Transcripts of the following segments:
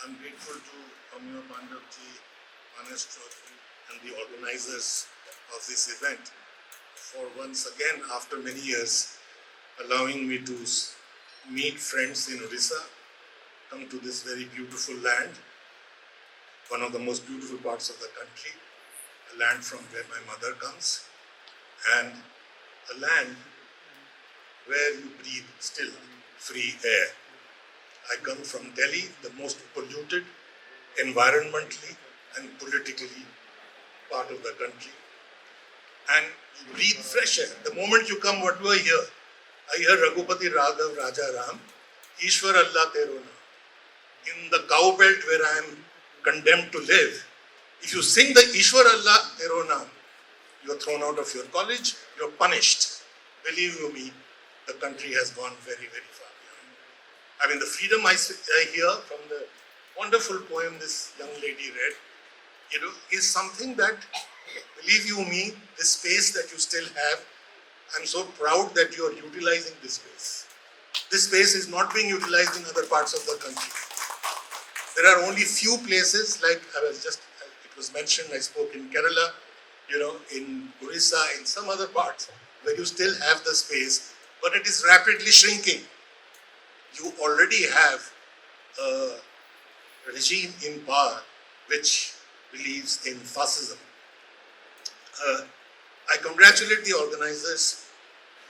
I'm grateful to Amir Pandavji, Manas Chaudhary, and the organizers of this event for once again, after many years, allowing me to meet friends in Odisha, come to this very beautiful land, one of the most beautiful parts of the country, a land from where my mother comes, and a land where you breathe still free air. I come from Delhi, the most polluted environmentally and politically part of the country. And you breathe fresh air. The moment you come, what do I hear? I hear Raghupati Raghav Raja Ram, Ishwar Allah Tero Naam. In the cow belt where I am condemned to live, if you sing the Ishwar Allah Tero Naam, you are thrown out of your college, you are punished. Believe you me, the country has gone very, very far behind. I mean, the freedom I hear from the wonderful poem this young lady read, is something that, believe you me, this space that you still have, I'm so proud that you are utilizing this space. This space is not being utilized in other parts of the country. There are only few places, like it was mentioned, I spoke in Kerala, in Odisha, in some other parts, where you still have the space, but it is rapidly shrinking. You already have a regime in power which believes in fascism. I congratulate the organizers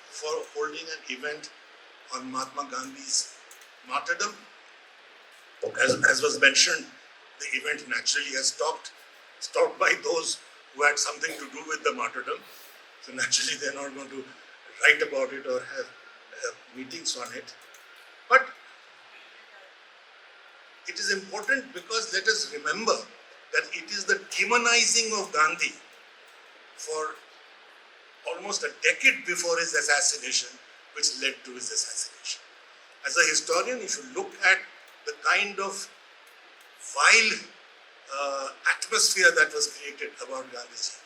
for holding an event on Mahatma Gandhi's martyrdom. As was mentioned, the event naturally has stopped by those who had something to do with the martyrdom. So naturally they're not going to write about it or have meetings on it. But it is important because let us remember that it is the demonizing of Gandhi for almost a decade before his assassination which led to his assassination. As a historian, if you look at the kind of vile atmosphere that was created about Gandhiji,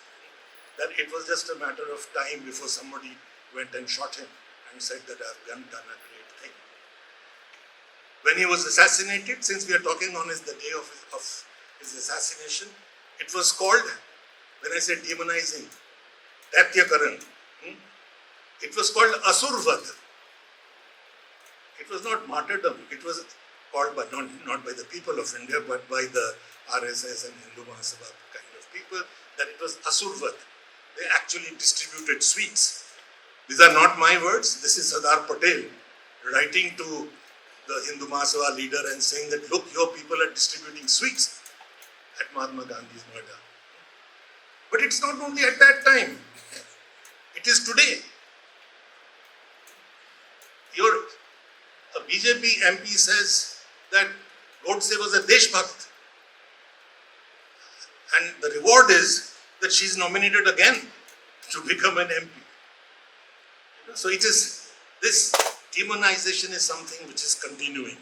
that it was just a matter of time before somebody went and shot him and said that I've done a great thing. When he was assassinated, since we are talking on the day of his assassination, it was called, when I say demonizing, Datyakaran, it was called Asurvad. It was not martyrdom. It was called by not by the people of India, but by the RSS and Hindu Mahasabha kind of people, that it was Asurvad. They actually distributed sweets. These are not my words. This is Sardar Patel writing to the Hindu Mahasabha leader and saying that, look, your people are distributing sweets at Mahatma Gandhi's murder. But it's not only at that time. It is today. A BJP MP says that Godse was a Deshbhakt. And the reward is that she is nominated again to become an MP. So it is, this demonization is something which is continuing.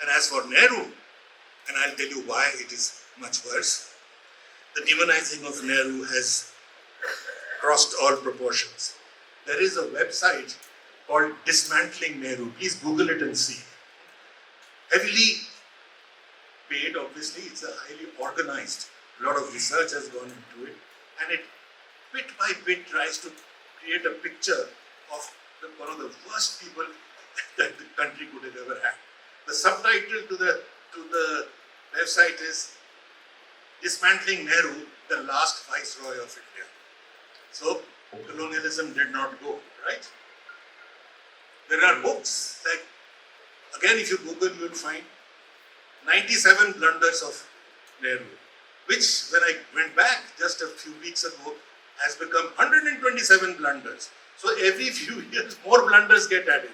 And as for Nehru, and I'll tell you why it is much worse, the demonizing of Nehru has crossed all proportions. There is a website called Dismantling Nehru. Please Google it and see. Heavily paid, obviously, it's a highly organized. A lot of research has gone into it, and it bit by bit tries to create a picture of one of the worst people that the country could have ever had. The subtitle to the website is Dismantling Nehru, the last Viceroy of India. So colonialism did not go, right? There are books, like, again, if you Google, you will find 97 blunders of Nehru, which, when I went back just a few weeks ago, has become 127 blunders. So every few years, more blunders get added.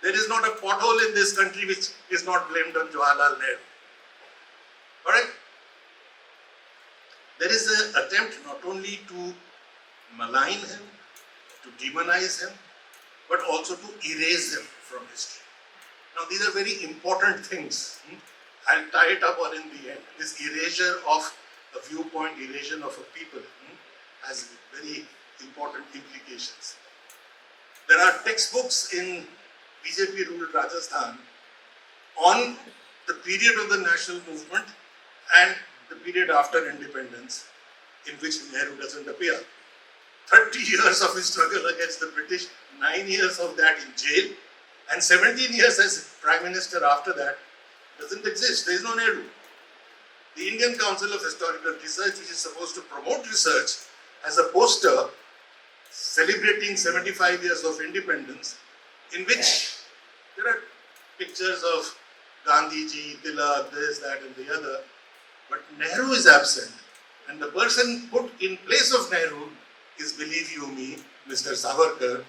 There is not a pothole in this country which is not blamed on Jawaharlal Nehru. Alright? There is an attempt not only to malign him, to demonize him, but also to erase him from history. Now, these are very important things. I'll tie it up all in the end. This erasure of a viewpoint, erasure of a people has very important implications. There are textbooks in BJP ruled Rajasthan on the period of the national movement and the period after independence in which Nehru doesn't appear. 30 years of his struggle against the British, 9 years of that in jail, and 17 years as Prime Minister after that doesn't exist. There is no Nehru. The Indian Council of Historical Research, which is supposed to promote research, has a poster celebrating 75 years of independence, in which there are pictures of Gandhiji, Tilak, this, that and the other, but Nehru is absent. And the person put in place of Nehru is, believe you me, Mr. Savarkar.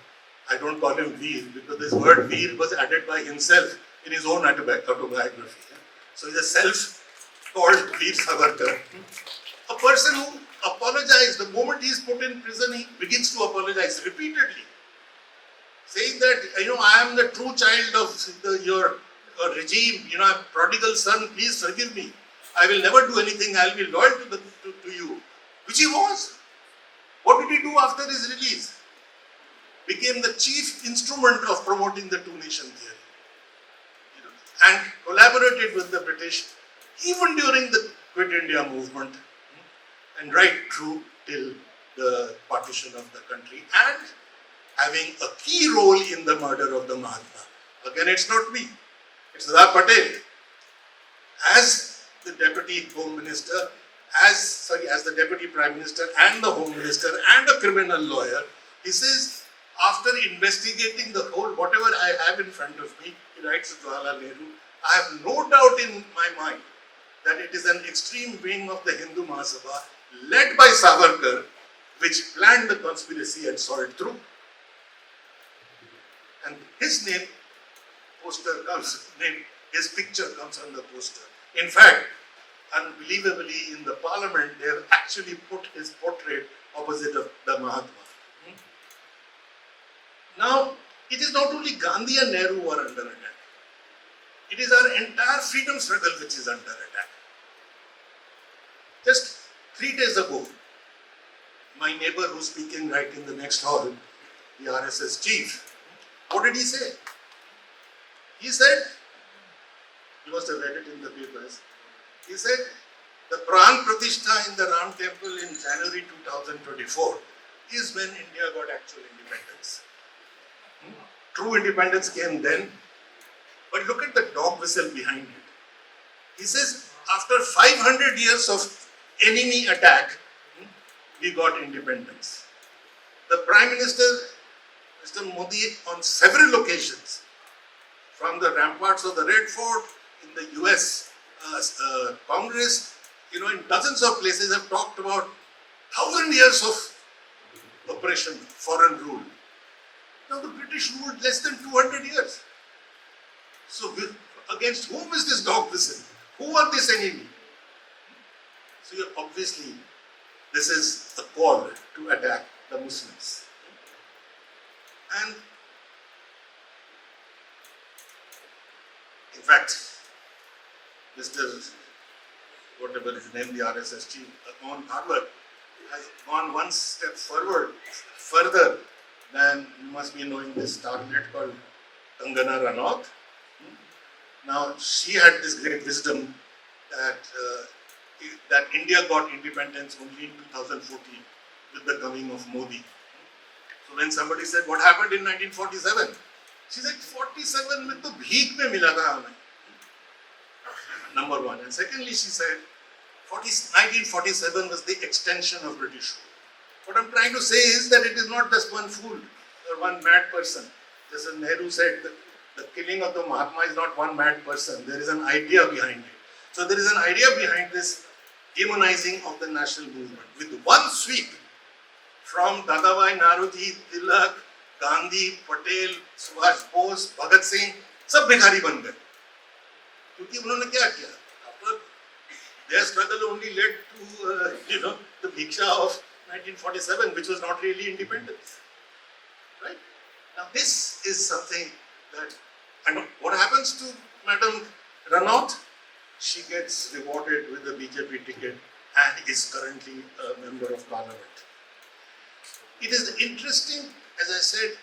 I don't call him Veer because this word Veer was added by himself in his own autobiography. So he's a self-called Veer Savarkar. A person who apologized the moment he is put in prison, he begins to apologize repeatedly, saying that, I am the true child of your regime, prodigal son, please forgive me. I will never do anything, I will be loyal to you. Which he was. What did he do after his release? Became the chief instrument of promoting the two-nation theory. And collaborated with the British even during the Quit India movement and right through till the partition of the country, and having a key role in the murder of the Mahatma. Again, it's not me, it's Sardar Patel. As the Deputy Home Minister, as the Deputy Prime Minister and the Home Minister and a criminal lawyer, he says, after investigating the whole, whatever I have in front of me, he writes to Jawaharlal Nehru, I have no doubt in my mind that it is an extreme wing of the Hindu Mahasabha led by Savarkar, which planned the conspiracy and saw it through. And his name, his picture comes on the poster. In fact, unbelievably, in the parliament, they have actually put his portrait opposite of the Mahatma. Now, it is not only Gandhi and Nehru who are under attack. It is our entire freedom struggle which is under attack. Just 3 days ago, my neighbor who's speaking right in the next hall, the RSS chief, what did he say? He said, you must have read it in the papers, he said, the Pran Pratishtha in the Ram temple in January 2024 is when India got actual independence. True independence came then, but look at the dog whistle behind it. He says, after 500 years of enemy attack, we got independence. The Prime Minister, Mr. Modi, on several occasions, from the ramparts of the Red Fort, in the US Congress, in dozens of places have talked about 1,000 years of oppression, foreign rule. Now the British ruled less than 200 years. So against whom is this dog whistle? Who are this enemy? So obviously this is a call to attack the Muslims. And in fact, Mr. whatever his name, the RSS chief, Mohan Bhagwat, has gone one step further than, you must be knowing this starlet called Kangana Ranaut. Now, she had this great wisdom that India got independence only in 2014 with the coming of Modi. So when somebody said, what happened in 1947? She said, 47 mein to bheek mein mila tha hame. Number one. And secondly, she said, 1947 was the extension of British rule. What I'm trying to say is that it is not just one fool or one mad person. Just as Nehru said, the killing of the Mahatma is not one mad person. There is an idea behind it. So there is an idea behind this demonizing of the national movement. With one sweep, from Dadabhai Naoroji, Tilak, Gandhi, Patel, Subhash Bose, Bhagat Singh, सब भिखारी बन गए. क्योंकि उन्होंने क्या किया? After their struggle only led to the Bhiksha of 1947, which was not really independence. Right? Now this is something that, and what happens to Madam Ranaut? She gets rewarded with the BJP ticket and is currently a member of parliament. It is interesting, as I said,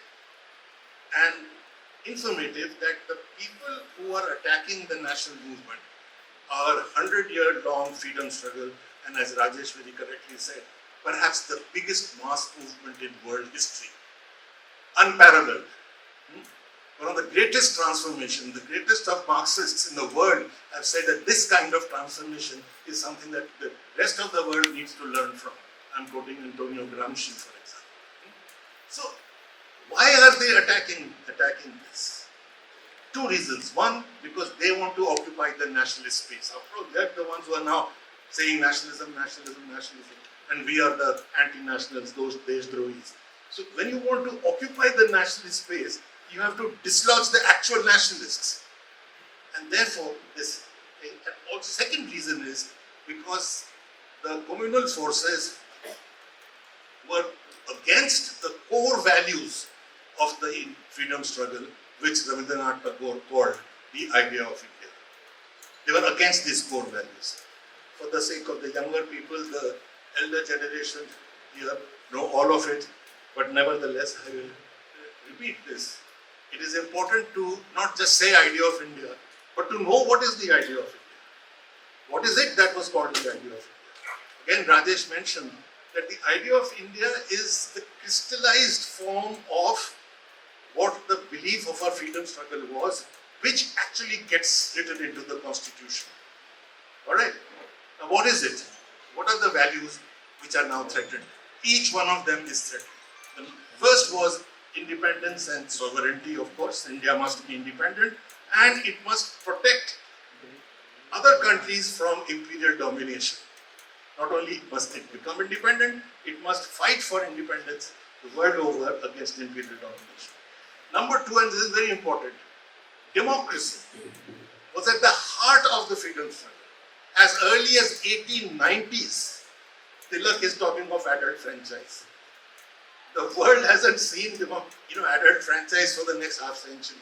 and informative that the people who are attacking the national movement our 100-year-long freedom struggle, and as Rajesh very correctly said, perhaps the biggest mass movement in world history, unparalleled. One of the greatest transformations, the greatest of Marxists in the world have said that this kind of transformation is something that the rest of the world needs to learn from. I'm quoting Antonio Gramsci, for example. So, why are they attacking this? Two reasons. One, because they want to occupy the nationalist space. After all, they're the ones who are now saying nationalism, nationalism, nationalism, and we are the anti-nationals, those Deshdrohis. So when you want to occupy the nationalist space, you have to dislodge the actual nationalists. And therefore, this thing. And also, second reason is because the communal forces were against the core values of the freedom struggle, which Rabindranath Tagore called the idea of India. They were against these core values. For the sake of the younger people, the elder generation here know all of it, but nevertheless, I will repeat this. It is important to not just say idea of India, but to know what is the idea of India. What is it that was called the idea of India? Again, Rajesh mentioned that the idea of India is the crystallized form of what the belief of our freedom struggle was, which actually gets written into the constitution. Alright? Now what is it? What are the values which are now threatened? Each one of them is threatened. The first was independence and sovereignty, of course. India must be independent and it must protect other countries from imperial domination. Not only must it become independent, it must fight for independence the world over against imperial domination. Number two, and this is very important, democracy was at the heart of the freedom struggle. As early as 1890s, Tilak is talking of adult franchise. The world hasn't seen adult franchise for the next half century.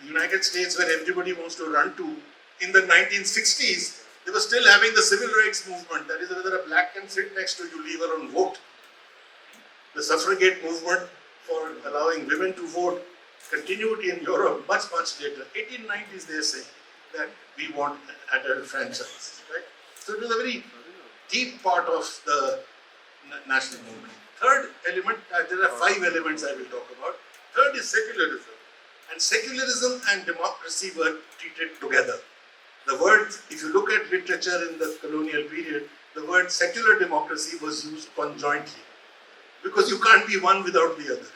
The United States, where everybody wants to run to, in the 1960s, they were still having the civil rights movement. That is, whether a black can sit next to you, leave her and vote. The suffragette movement for allowing women to vote continued in Europe much, much later. 1890s, they say that we want adult franchise. Right? So it was a very deep part of the national movement. Third element, there are 5 elements I will talk about. Third is secularism. And secularism and democracy were treated together. The word, if you look at literature in the colonial period, the word secular democracy was used conjointly. Because you can't be one without the other.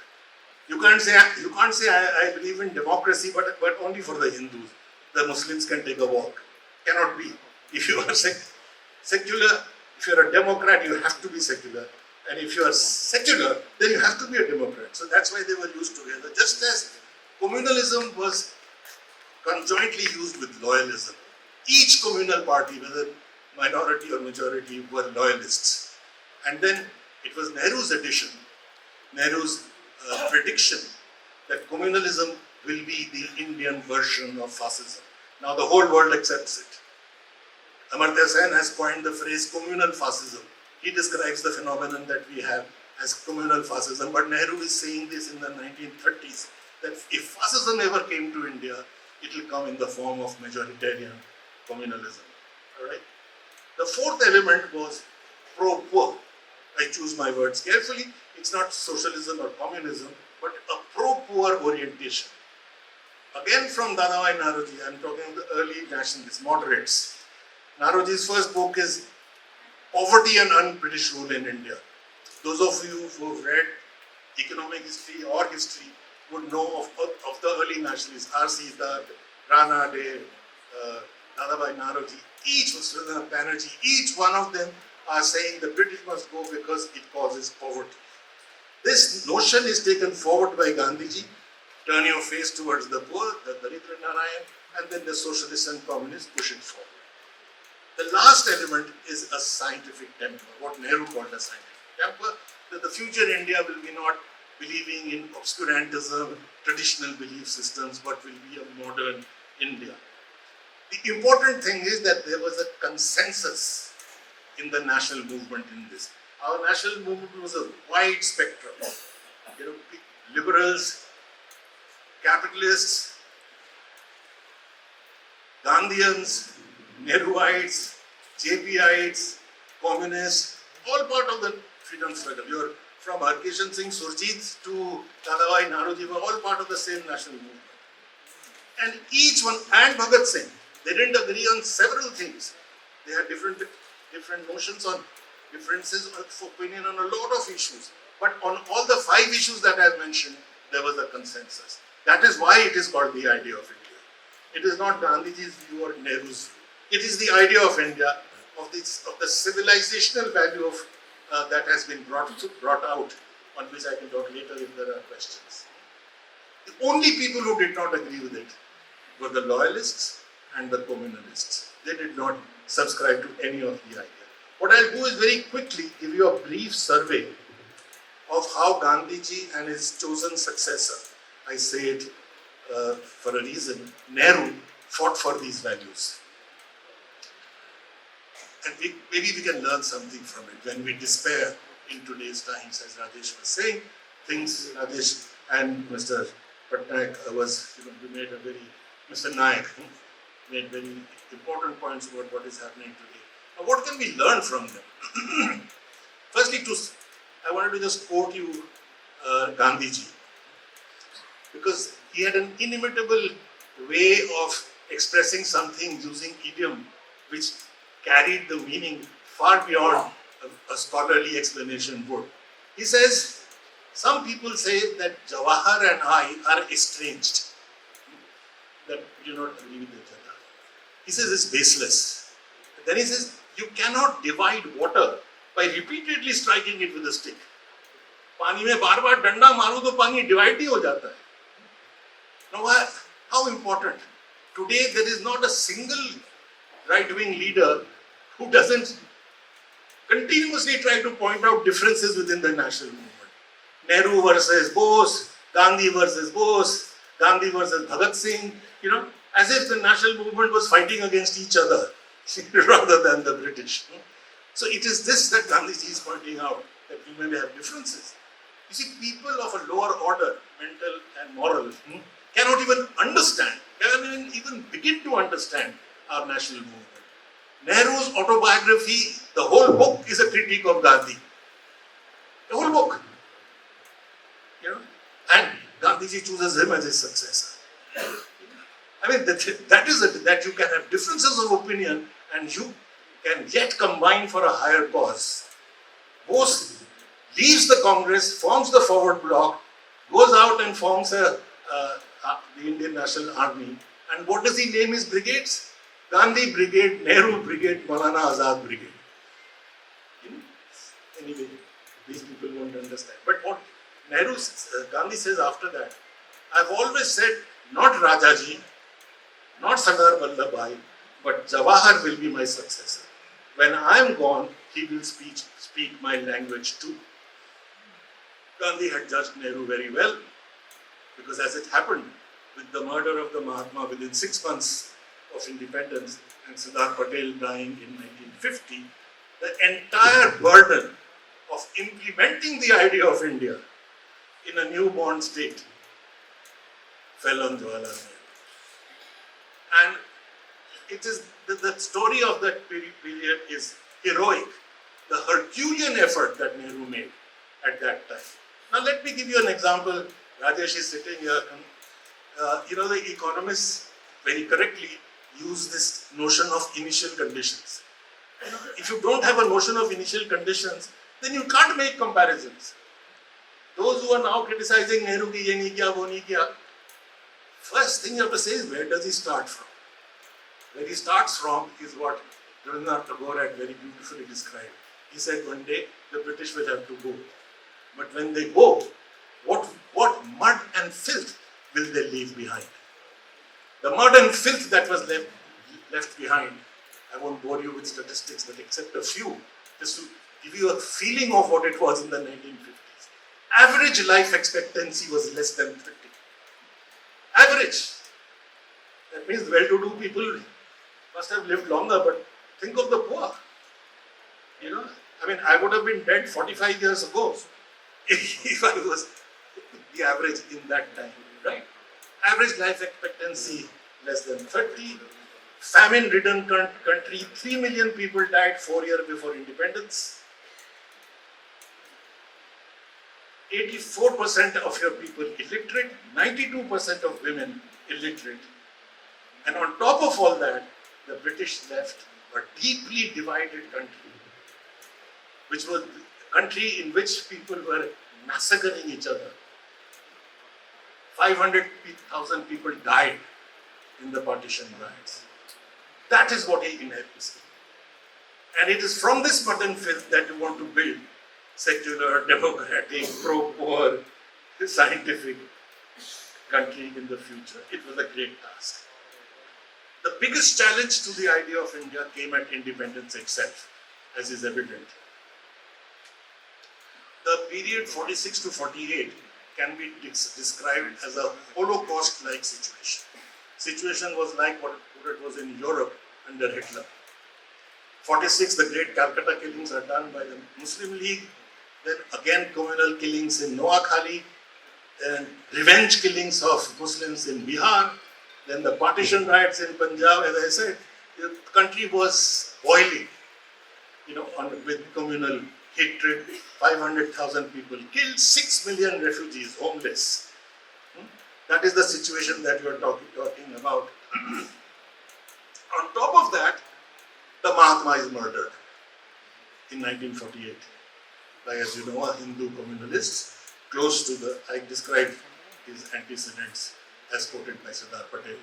You can't say I believe in democracy, but only for the Hindus. The Muslims can take a walk. Cannot be. If you are secular, if you are a Democrat, you have to be secular. And if you are secular, then you have to be a Democrat. So that's why they were used together. Just as communalism was conjointly used with loyalism. Each communal party, whether minority or majority, were loyalists. And then it was Nehru's addition, Nehru's prediction that communalism will be the Indian version of fascism. Now the whole world accepts it. Amartya Sen has coined the phrase communal fascism. He describes the phenomenon that we have as communal fascism, but Nehru is saying this in the 1930s, that if fascism ever came to India, it will come in the form of majoritarian communalism. All right? The fourth element was pro-poor. I choose my words carefully. It's not socialism or communism, but a pro-poor orientation. Again from Dadabhai Naoroji, I'm talking of the early nationalists, moderates. Naoroji's first book is Poverty and Un-British Rule in India. Those of you who have read economic history or history would know of the early nationalists, R.C. Dutt, Rana De, Dadabhai Naoroji, each was Banerjee, each one of them are saying the British must go because it causes poverty. This notion is taken forward by Gandhiji, turn your face towards the poor, the Daridra Narayan, and then the socialists and communists push it forward. The last element is a scientific temper, what Nehru called a scientific temper, that the future India will be not believing in obscurantism, traditional belief systems, but will be a modern India. The important thing is that there was a consensus in the national movement in this. Our national movement was a wide spectrum. Liberals, capitalists, Gandhians, Nehruites, JPites, communists, all part of the freedom struggle. You're from Harkishan Singh Surjit to Dadabhai Naoroji were all part of the same national movement. And each one, and Bhagat Singh, they didn't agree on several things. They had different notions on differences of opinion on a lot of issues. But on all the 5 issues that I mentioned, there was a consensus. That is why it is called the idea of India. It is not Gandhiji's view or Nehru's view. It is the idea of India, of the civilizational value of that has been brought out, on which I can talk later if there are questions. The only people who did not agree with it were the loyalists and the communalists. They did not subscribe to any of the idea. What I'll do is very quickly give you a brief survey of how Gandhiji and his chosen successor, I say it for a reason, Nehru, fought for these values. And maybe we can learn something from it when we despair in today's times, as Rajesh was saying. Things, Rajesh and Mr. Patnaik we made a very, Mr. Nayak made very important points about what is happening today. Now, what can we learn from them? Firstly, I wanted to just quote you Gandhiji, because he had an inimitable way of expressing something using idiom which carried the meaning far beyond a scholarly explanation would. He says, some people say that Jawahar and I are estranged, that we do not agree with each other. He says it's baseless. Then he says, you cannot divide water by repeatedly striking it with a stick. पानी में बार बार डंडा मारो तो पानी divide ही हो जाता है. Now, how important? Today there is not a single right-wing leader who doesn't continuously try to point out differences within the national movement. Nehru versus Bose, Gandhi versus Bose, Gandhi versus Bhagat Singh, as if the national movement was fighting against each other rather than the British. So it is this that Gandhiji is pointing out, that we may have differences. You see, people of a lower order, mental and moral, cannot even understand, cannot even begin to understand our national movement. Nehru's autobiography, the whole book is a critique of Gandhi. The whole book. And Gandhiji chooses him as his successor. I mean, that you can have differences of opinion and you can yet combine for a higher cause. Bose leaves the Congress, forms the forward bloc, goes out and forms the Indian National Army. And what does he name his brigades? Gandhi Brigade, Nehru Brigade, Maulana Azad Brigade. Anyway, these people won't understand. But what Gandhi says after that, I've always said, not Rajaji, not Sardar Vallabhbhai, but Jawahar will be my successor. When I am gone, he will speak my language too. Gandhi had judged Nehru very well, because as it happened, with the murder of the Mahatma within 6 months of independence and Sardar Patel dying in 1950, the entire burden of implementing the idea of India in a newborn state fell on Jawaharlal Nehru. And it is the story of that period is heroic, the Herculean effort that Nehru made at that time. Now let me give you an example. Rajesh is sitting here. The economists very correctly use this notion of initial conditions. If you don't have a notion of initial conditions, then you can't make comparisons. Those who are now criticizing Nehru ki ye nahi kiya, wo nahi kiya, first thing you have to say is, where does he start from? Where he starts from is what Rabindranath Tagore had very beautifully described. He said one day the British will have to go. But when they go, what mud and filth will they leave behind? The mud and filth that was left behind, I won't bore you with statistics, but except a few, just to give you a feeling of what it was in the 1950s. Average life expectancy was less than 30. Average. That means well-to-do people must have lived longer, but think of the poor. I would have been dead 45 years ago if I was the average in that time, right? Average life expectancy less than 30, famine-ridden country, 3 million people died 4 years before independence. 84% of your people illiterate, 92% of women illiterate. And on top of all that, the British left a deeply divided country, which was a country in which people were massacring each other. 500,000 people died in the partition riots. That is what he inherits. And it is from this mutton filth that you want to build secular, democratic, pro-poor, scientific country in the future. It was a great task. The biggest challenge to the idea of India came at independence itself, as is evident. The period 46 to 48 can be described as a Holocaust-like situation. Situation was like what it was in Europe under Hitler. 46, the great Calcutta killings are done by the Muslim League. Then again communal killings in Noakhali. Then revenge killings of Muslims in Bihar. Then the partition riots in Punjab. As I said, the country was boiling, with communal hatred. 500,000 people killed, 6 million refugees, homeless. That is the situation that you are talking about. On top of that, the Mahatma is murdered in 1948 by, as you know, a Hindu communalist close to the, I described his antecedents as quoted by Sardar Patel.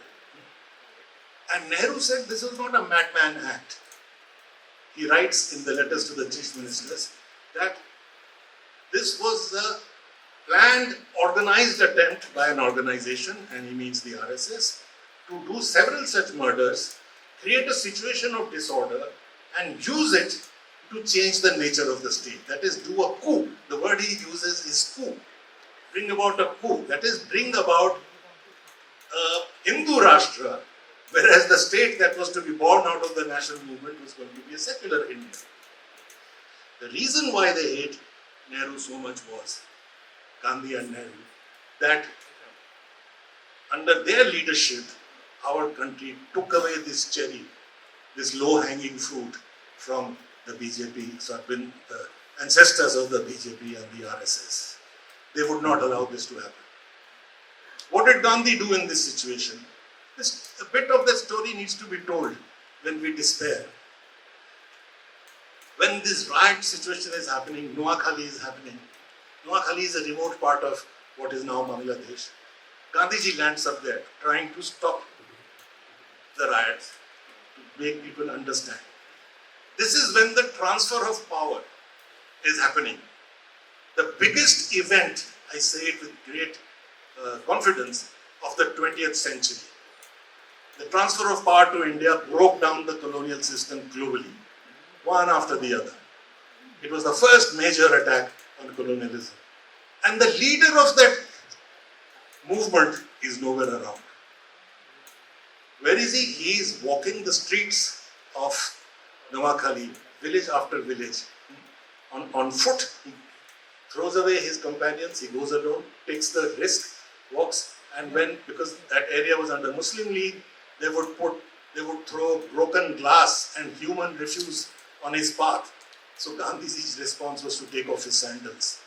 And Nehru said this was not a madman act. He writes in the letters to the chief ministers that this was a planned, organized attempt by an organization, and he means the RSS, to do several such murders, create a situation of disorder, and use it to change the nature of the state. That is, do a coup. The word he uses is coup. Bring about a coup. That is, bring about a Hindu Rashtra, whereas the state that was to be born out of the national movement was going to be a secular India. The reason why they hate Nehru so much was, Gandhi and Nehru, that under their leadership, our country took away this cherry, this low-hanging fruit from the BJP, so the ancestors of the BJP and the RSS. They would not allow this to happen. What did Gandhi do in this situation? A bit of that story needs to be told when we despair. When this riot situation is happening, Noakhali is happening. Noakhali is a remote part of what is now Bangladesh. Gandhiji lands up there trying to stop the riots, to make people understand. This is when the transfer of power is happening. The biggest event, I say it with great confidence, of the 20th century. The transfer of power to India broke down the colonial system globally, one after the other. It was the first major attack on colonialism. And the leader of that movement is nowhere around. Where is he? He is walking the streets of Noakhali, village after village, on foot. He throws away his companions, he goes alone, takes the risk, walks, and because that area was under Muslim League, they would throw broken glass and human refuse on his path. So Gandhiji's response was to take off his sandals.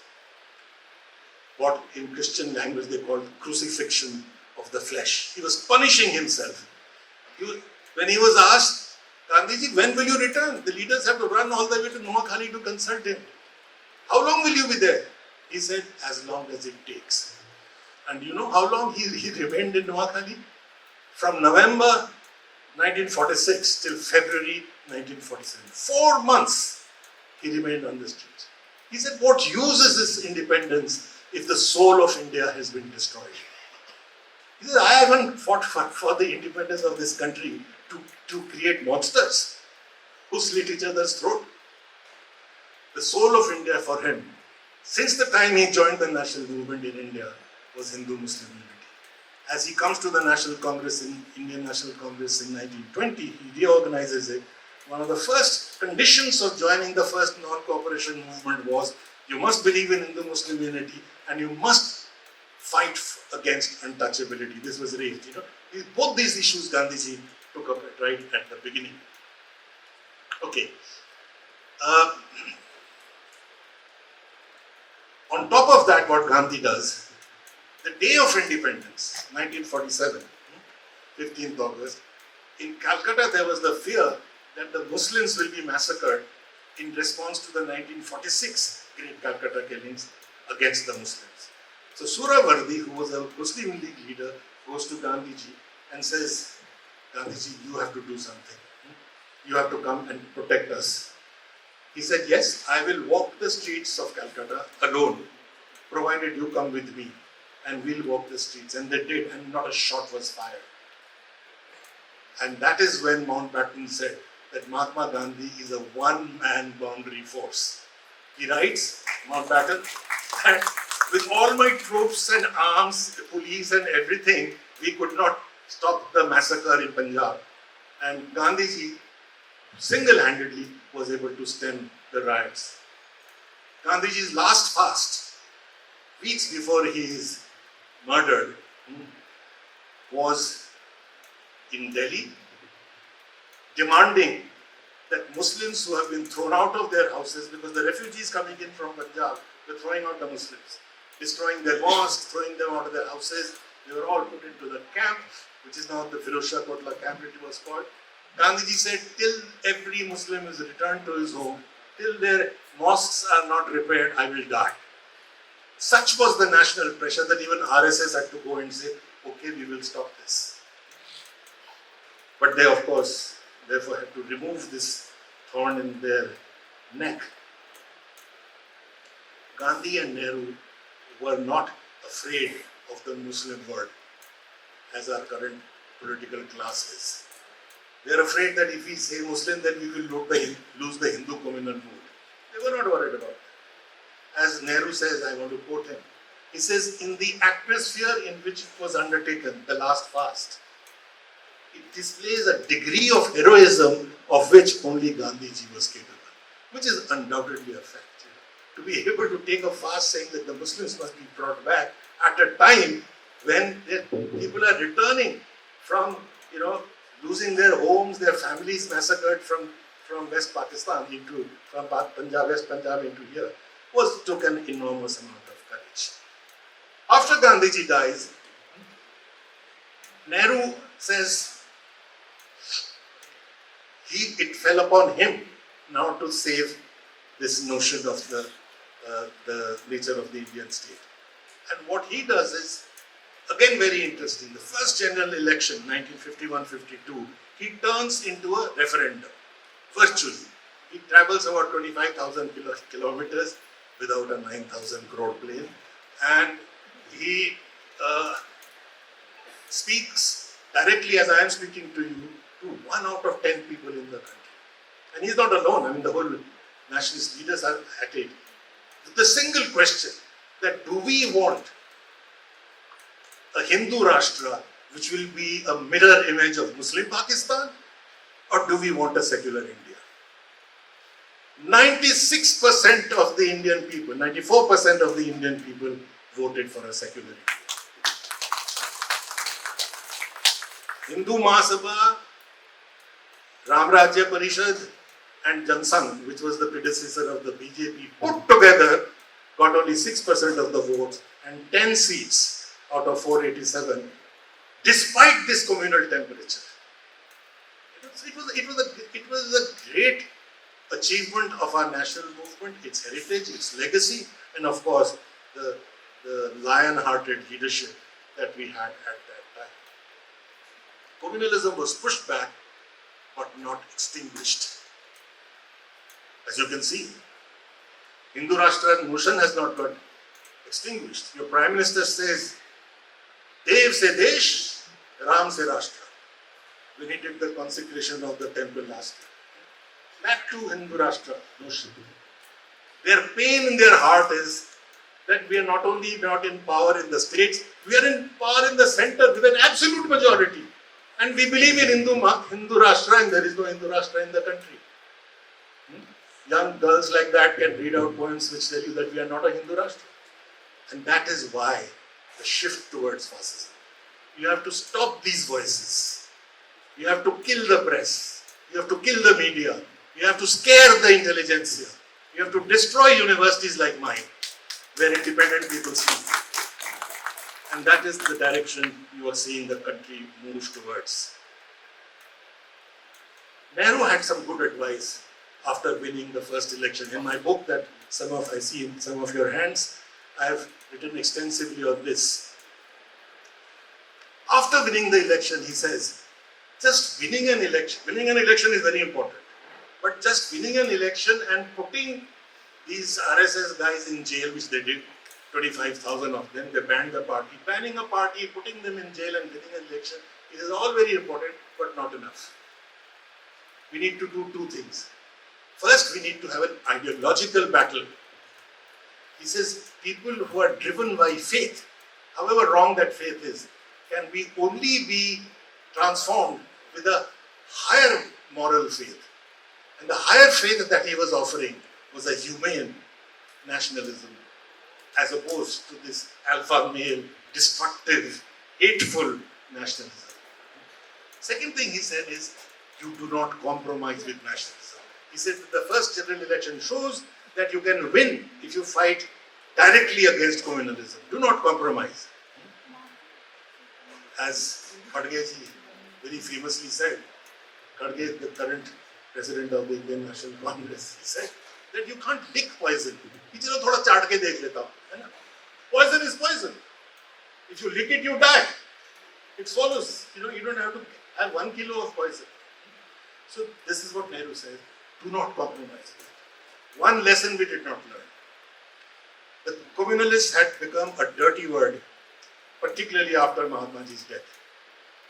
What in Christian language they called crucifixion of the flesh. He was punishing himself. When he was asked, Gandhiji, when will you return? The leaders have to run all the way to Noakhali to consult him. How long will you be there? He said, as long as it takes. And you know how long he remained in Noakhali? From November 1946 till February 1947. 4 months he remained on the streets. He said, what use is this independence if the soul of India has been destroyed? He said, I haven't fought for the independence of this country to create monsters who slit each other's throat. The soul of India for him, since the time he joined the national movement in India, was Hindu-Muslim unity. As he comes to the National Congress, Indian National Congress in 1920, he reorganizes it. One of the first conditions of joining the first non-cooperation movement was you must believe in Hindu-Muslim unity and you must fight against untouchability. This was raised. Both these issues Gandhiji took up it right at the beginning. Okay. On top of that, what Gandhi does, the day of independence, 1947, 15th August, in Calcutta there was the fear that the Muslims will be massacred in response to the 1946 Great Calcutta killings against the Muslims. So Suravardi, who was a Muslim League leader, goes to Gandhiji and says, Gandhiji, you have to do something. You have to come and protect us. He said, yes, I will walk the streets of Calcutta alone, provided you come with me, and we'll walk the streets. And they did, and not a shot was fired. And that is when Mountbatten said that Mahatma Gandhi is a one-man boundary force. He writes, Mountbatten, that with all my troops and arms, police and everything, we could not stop the massacre in Punjab. And Gandhiji single-handedly was able to stem the riots. Gandhiji's last fast, weeks before he is murdered, was in Delhi, demanding that Muslims who have been thrown out of their houses, because the refugees coming in from Punjab were throwing out the Muslims, destroying their mosques, throwing them out of their houses. They were all put into the camp, which is now the Firozshah Kotla camp, it was called. Gandhiji said, till every Muslim is returned to his home, till their mosques are not repaired, I will die. Such was the national pressure that even RSS had to go and say, okay, we will stop this. But they, of course, therefore had to remove this thorn in their neck. Gandhi and Nehru were not afraid of the Muslim world, as our current political class is. They are afraid that if we say Muslim, then we will lose the Hindu communal vote. They were not worried about that. As Nehru says, I want to quote him, he says, in the atmosphere in which it was undertaken, the last fast, it displays a degree of heroism of which only Gandhiji was capable, which is undoubtedly a fact. To be able to take a fast saying that the Muslims must be brought back at a time when people are returning from, losing their homes, their families massacred from West Pakistan from Punjab, West Punjab into here, took an enormous amount of courage. After Gandhiji dies, Nehru says it fell upon him now to save this notion of the nature of the Indian state. And what he does is, again very interesting, the first general election, 1951-52, he turns into a referendum, virtually. He travels about 25,000 kilometers without a 9,000 crore plane, and he speaks directly, as I am speaking to you, to 1 out of 10 people in the country. And he's not alone. I mean, the whole nationalist leaders are at it. The single question that do we want a Hindu Rashtra which will be a mirror image of Muslim Pakistan, or do we want a secular India? 96% of the Indian people, 94% of the Indian people voted for a secular India. Hindu Mahasabha, Ram Rajya Parishad and Jansangh, which was the predecessor of the BJP, put together got only 6% of the votes and 10 seats out of 487, despite this communal temperature. It was a great achievement of our national movement, its heritage, its legacy, and of course the lion-hearted leadership that we had at that time. Communalism was pushed back but not extinguished. As you can see, Hindu Rashtra notion has not got extinguished. Your Prime Minister says, Dev se Desh, Ram se Rashtra, when he did the consecration of the temple last year. Back to Hindu Rashtra notion. Their pain in their heart is that we are not only not in power in the states, we are in power in the center with an absolute majority. And we believe in Hindu Rashtra, and there is no Hindu Rashtra in the country. Young girls like that can read out poems which tell you that we are not a Hindu Rashtra. And that is why the shift towards fascism. You have to stop these voices. You have to kill the press. You have to kill the media. You have to scare the intelligentsia. You have to destroy universities like mine, where independent people speak. And that is the direction you are seeing the country move towards. Nehru had some good advice after winning the first election. In my book that I see in some of your hands, I have written extensively on this. After winning the election, he says, just winning an election is very important. But just winning an election and putting these RSS guys in jail, which they did, 25,000 of them, they banned the party. Banning a party, putting them in jail and winning an election, it is all very important, but not enough. We need to do two things. First, we need to have an ideological battle. He says people who are driven by faith, however wrong that faith is, can only be transformed with a higher moral faith. And the higher faith that he was offering was a humane nationalism, as opposed to this alpha male, destructive, hateful nationalism. Second thing he said is, you do not compromise with nationalism. He said that the first general election shows that you can win if you fight directly against communalism. Do not compromise. As Khadgeji very famously said, Khadge, the current president of the Indian National Congress, he said that you can't lick poison. Poison is poison. If you lick it, you die. It follows. You don't have to have 1 kilo of poison. So this is what Nehru said. Do not compromise. One lesson we did not learn. The communalists had become a dirty word, particularly after Mahatmaji's death.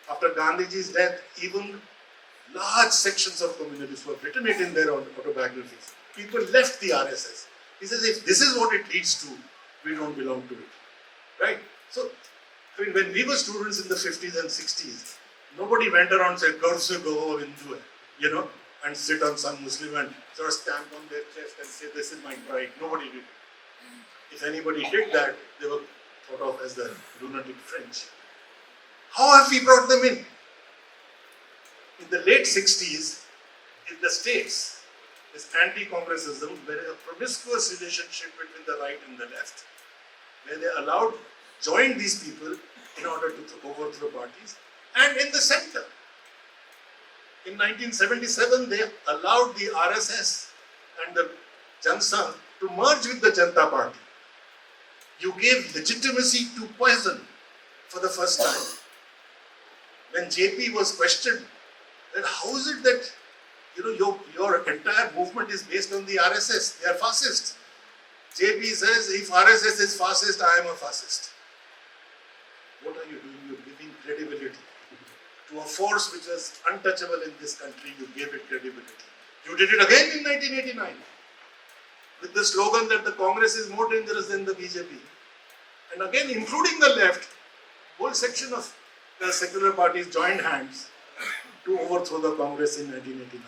After Gandhiji's death, even large sections of communists who have written it in their autobiographies. People left the RSS. He says, if this is what it leads to, we don't belong to it. Right? So, when we were students in the 50s and 60s, nobody went around and said, Kar se gaho Hindu hai, and sit on some Muslim and sort of stamp on their chest and say, this is my pride. Nobody did it. If anybody did that, they were thought of as the lunatic French. How have we brought them in? In the late 60s, in the States, this anti-congressism, where a promiscuous relationship between the right and the left, where they joined these people in order to overthrow parties, and in the center. In 1977, they allowed the RSS and the Jansangh to merge with the Janata Party. You gave legitimacy to poison for the first time. When JP was questioned, that how is it that your entire movement is based on the RSS? They are fascists. JP says, if RSS is fascist, I am a fascist. What are you doing? You're giving credibility to a force which was untouchable in this country. You gave it credibility. You did it again in 1989 with the slogan that the Congress is more dangerous than the BJP. And again, including the left, whole section of the secular parties joined hands to overthrow the Congress in 1989.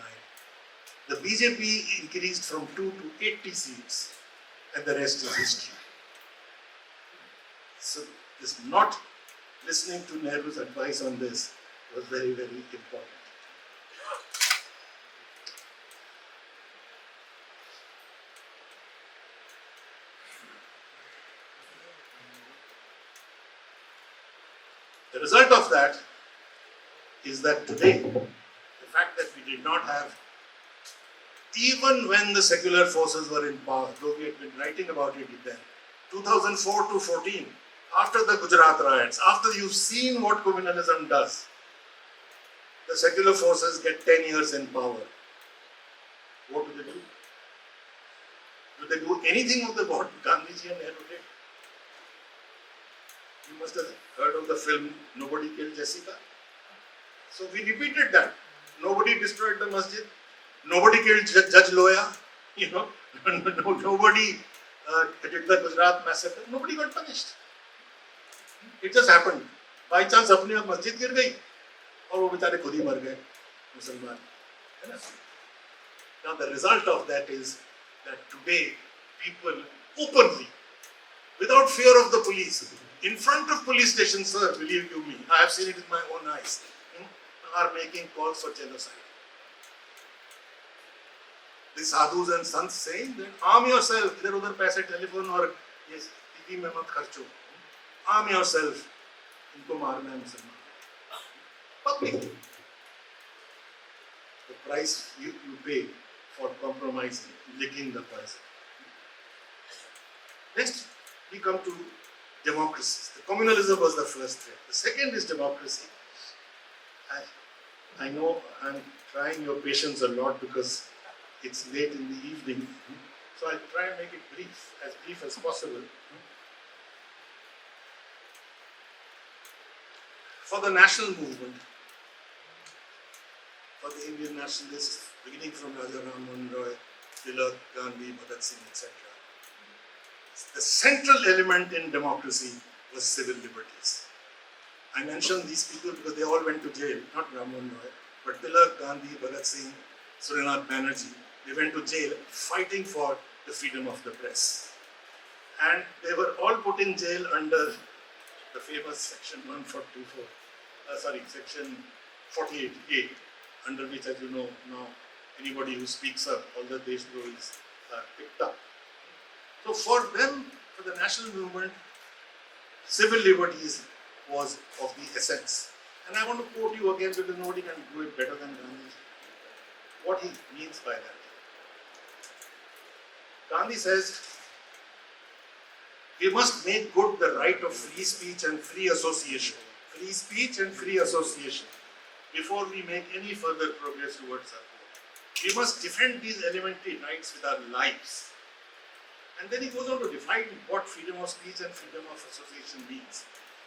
The BJP increased from 2 to 80 seats, and the rest is history. So, this not listening to Nehru's advice on this was very, very important. The result of that is that today, the fact that we did not have, even when the secular forces were in power, though we had been writing about it then, 2004 to 14, after the Gujarat riots, after you've seen what communalism does, the secular forces get 10 years in power. What do? Do they do anything of the what Gandhiji and Nehru did? You must have heard of the film Nobody Killed Jessica. So we repeated that. Nobody destroyed the masjid. Nobody killed Judge Loya. Nobody did the Gujarat massacre. Nobody got punished. It just happened. By chance, अपने आप मस्जिद गिर गई और वो बेचारे खुद ही मर गए मुसलमान. Now the result of that is that today people openly, without fear of the police, in front of police stations, sir, believe you me, I have seen it with my own eyes. are making calls for genocide. The sadhus and sants saying that arm yourself, idhar udhar paise telephone or yes, TV mein mat kharcho. Arm yourself. Inko marna hai Musliman. Public. The price you pay for compromising, licking the poison. Next, we come to democracy. The communalism was the first threat. The second is democracy. I know I'm trying your patience a lot because it's late in the evening. So I'll try and make it brief as possible. For the national movement, for the Indian nationalists, beginning from Raja Ram Mohan Roy, Tilak, Gandhi, Bhagat Singh, etc., the central element in democracy was civil liberties. I mention these people because they all went to jail, not Ram Mohan Roy, but Tilak, Gandhi, Bhagat Singh, Surendra Banerjee, they went to jail fighting for the freedom of the press. And they were all put in jail under the famous section 48A, under which, as you know, now anybody who speaks up, all the Deshdois are picked up. So for them, for the national movement, civil liberties was of the essence. And I want to quote you again because nobody can do it better than Gandhi. What he means by that. Gandhi says, we must make good the right of free speech and free association. Free speech and free association before we make any further progress towards our goal. We must defend these elementary rights with our lives. And then he goes on to define what freedom of speech and freedom of association means.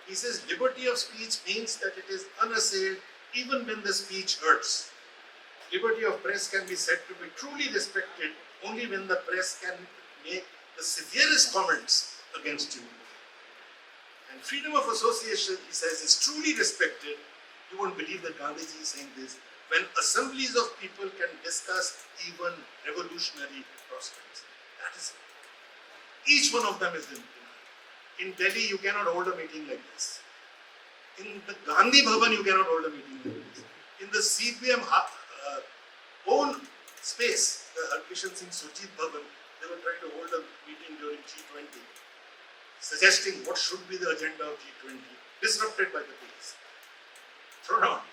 He says liberty of speech means that it is unassailed even when the speech hurts. Liberty of press can be said to be truly respected only when the press can make the severest comments against you. And freedom of association, he says, is truly respected. You won't believe that Gandhiji is saying this. When assemblies of people can discuss even revolutionary prospects. That is, each one of them is in. In Delhi, you cannot hold a meeting like this. In the Gandhi Bhavan, you cannot hold a meeting like this. In the CPM own space, the Harkishan Singh Surjit Bhavan, they were trying to hold a meeting during G20, suggesting what should be the agenda of G20, disrupted by the police. Thrown out,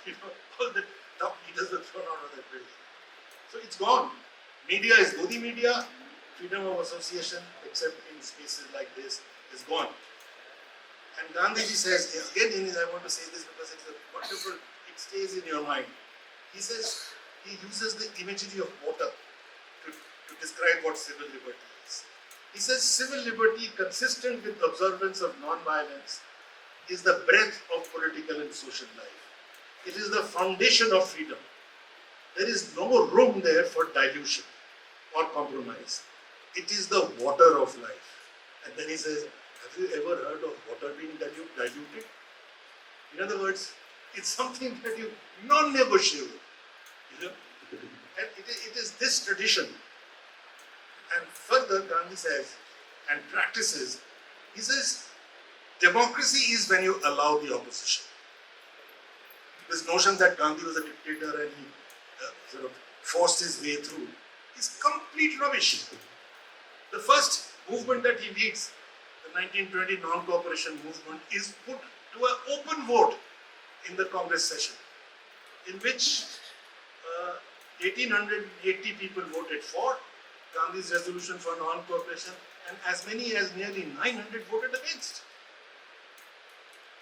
all the top leaders were thrown out of that building. So it's gone. Media is Godi media, freedom of association, except in spaces like this, is gone. And Gandhiji says, again, I want to say this because it's a wonderful, it stays in your mind. He says, he uses the imagery of water to describe what civil liberty is. He says, civil liberty consistent with observance of non-violence is the breadth of political and social life. It is the foundation of freedom. There is no room there for dilution or compromise. It is the water of life. And then he says, have you ever heard of water being diluted? In other words, it's something that you non-negotiable. And it is this tradition. And further, Gandhi says, and practices, he says, democracy is when you allow the opposition. This notion that Gandhi was a dictator and he sort of forced his way through is complete rubbish. The first movement that he leads, the 1920 non-cooperation movement, is put to an open vote in the Congress session, in which 1,880 people voted for Gandhi's resolution for non-cooperation, and as many as nearly 900 voted against.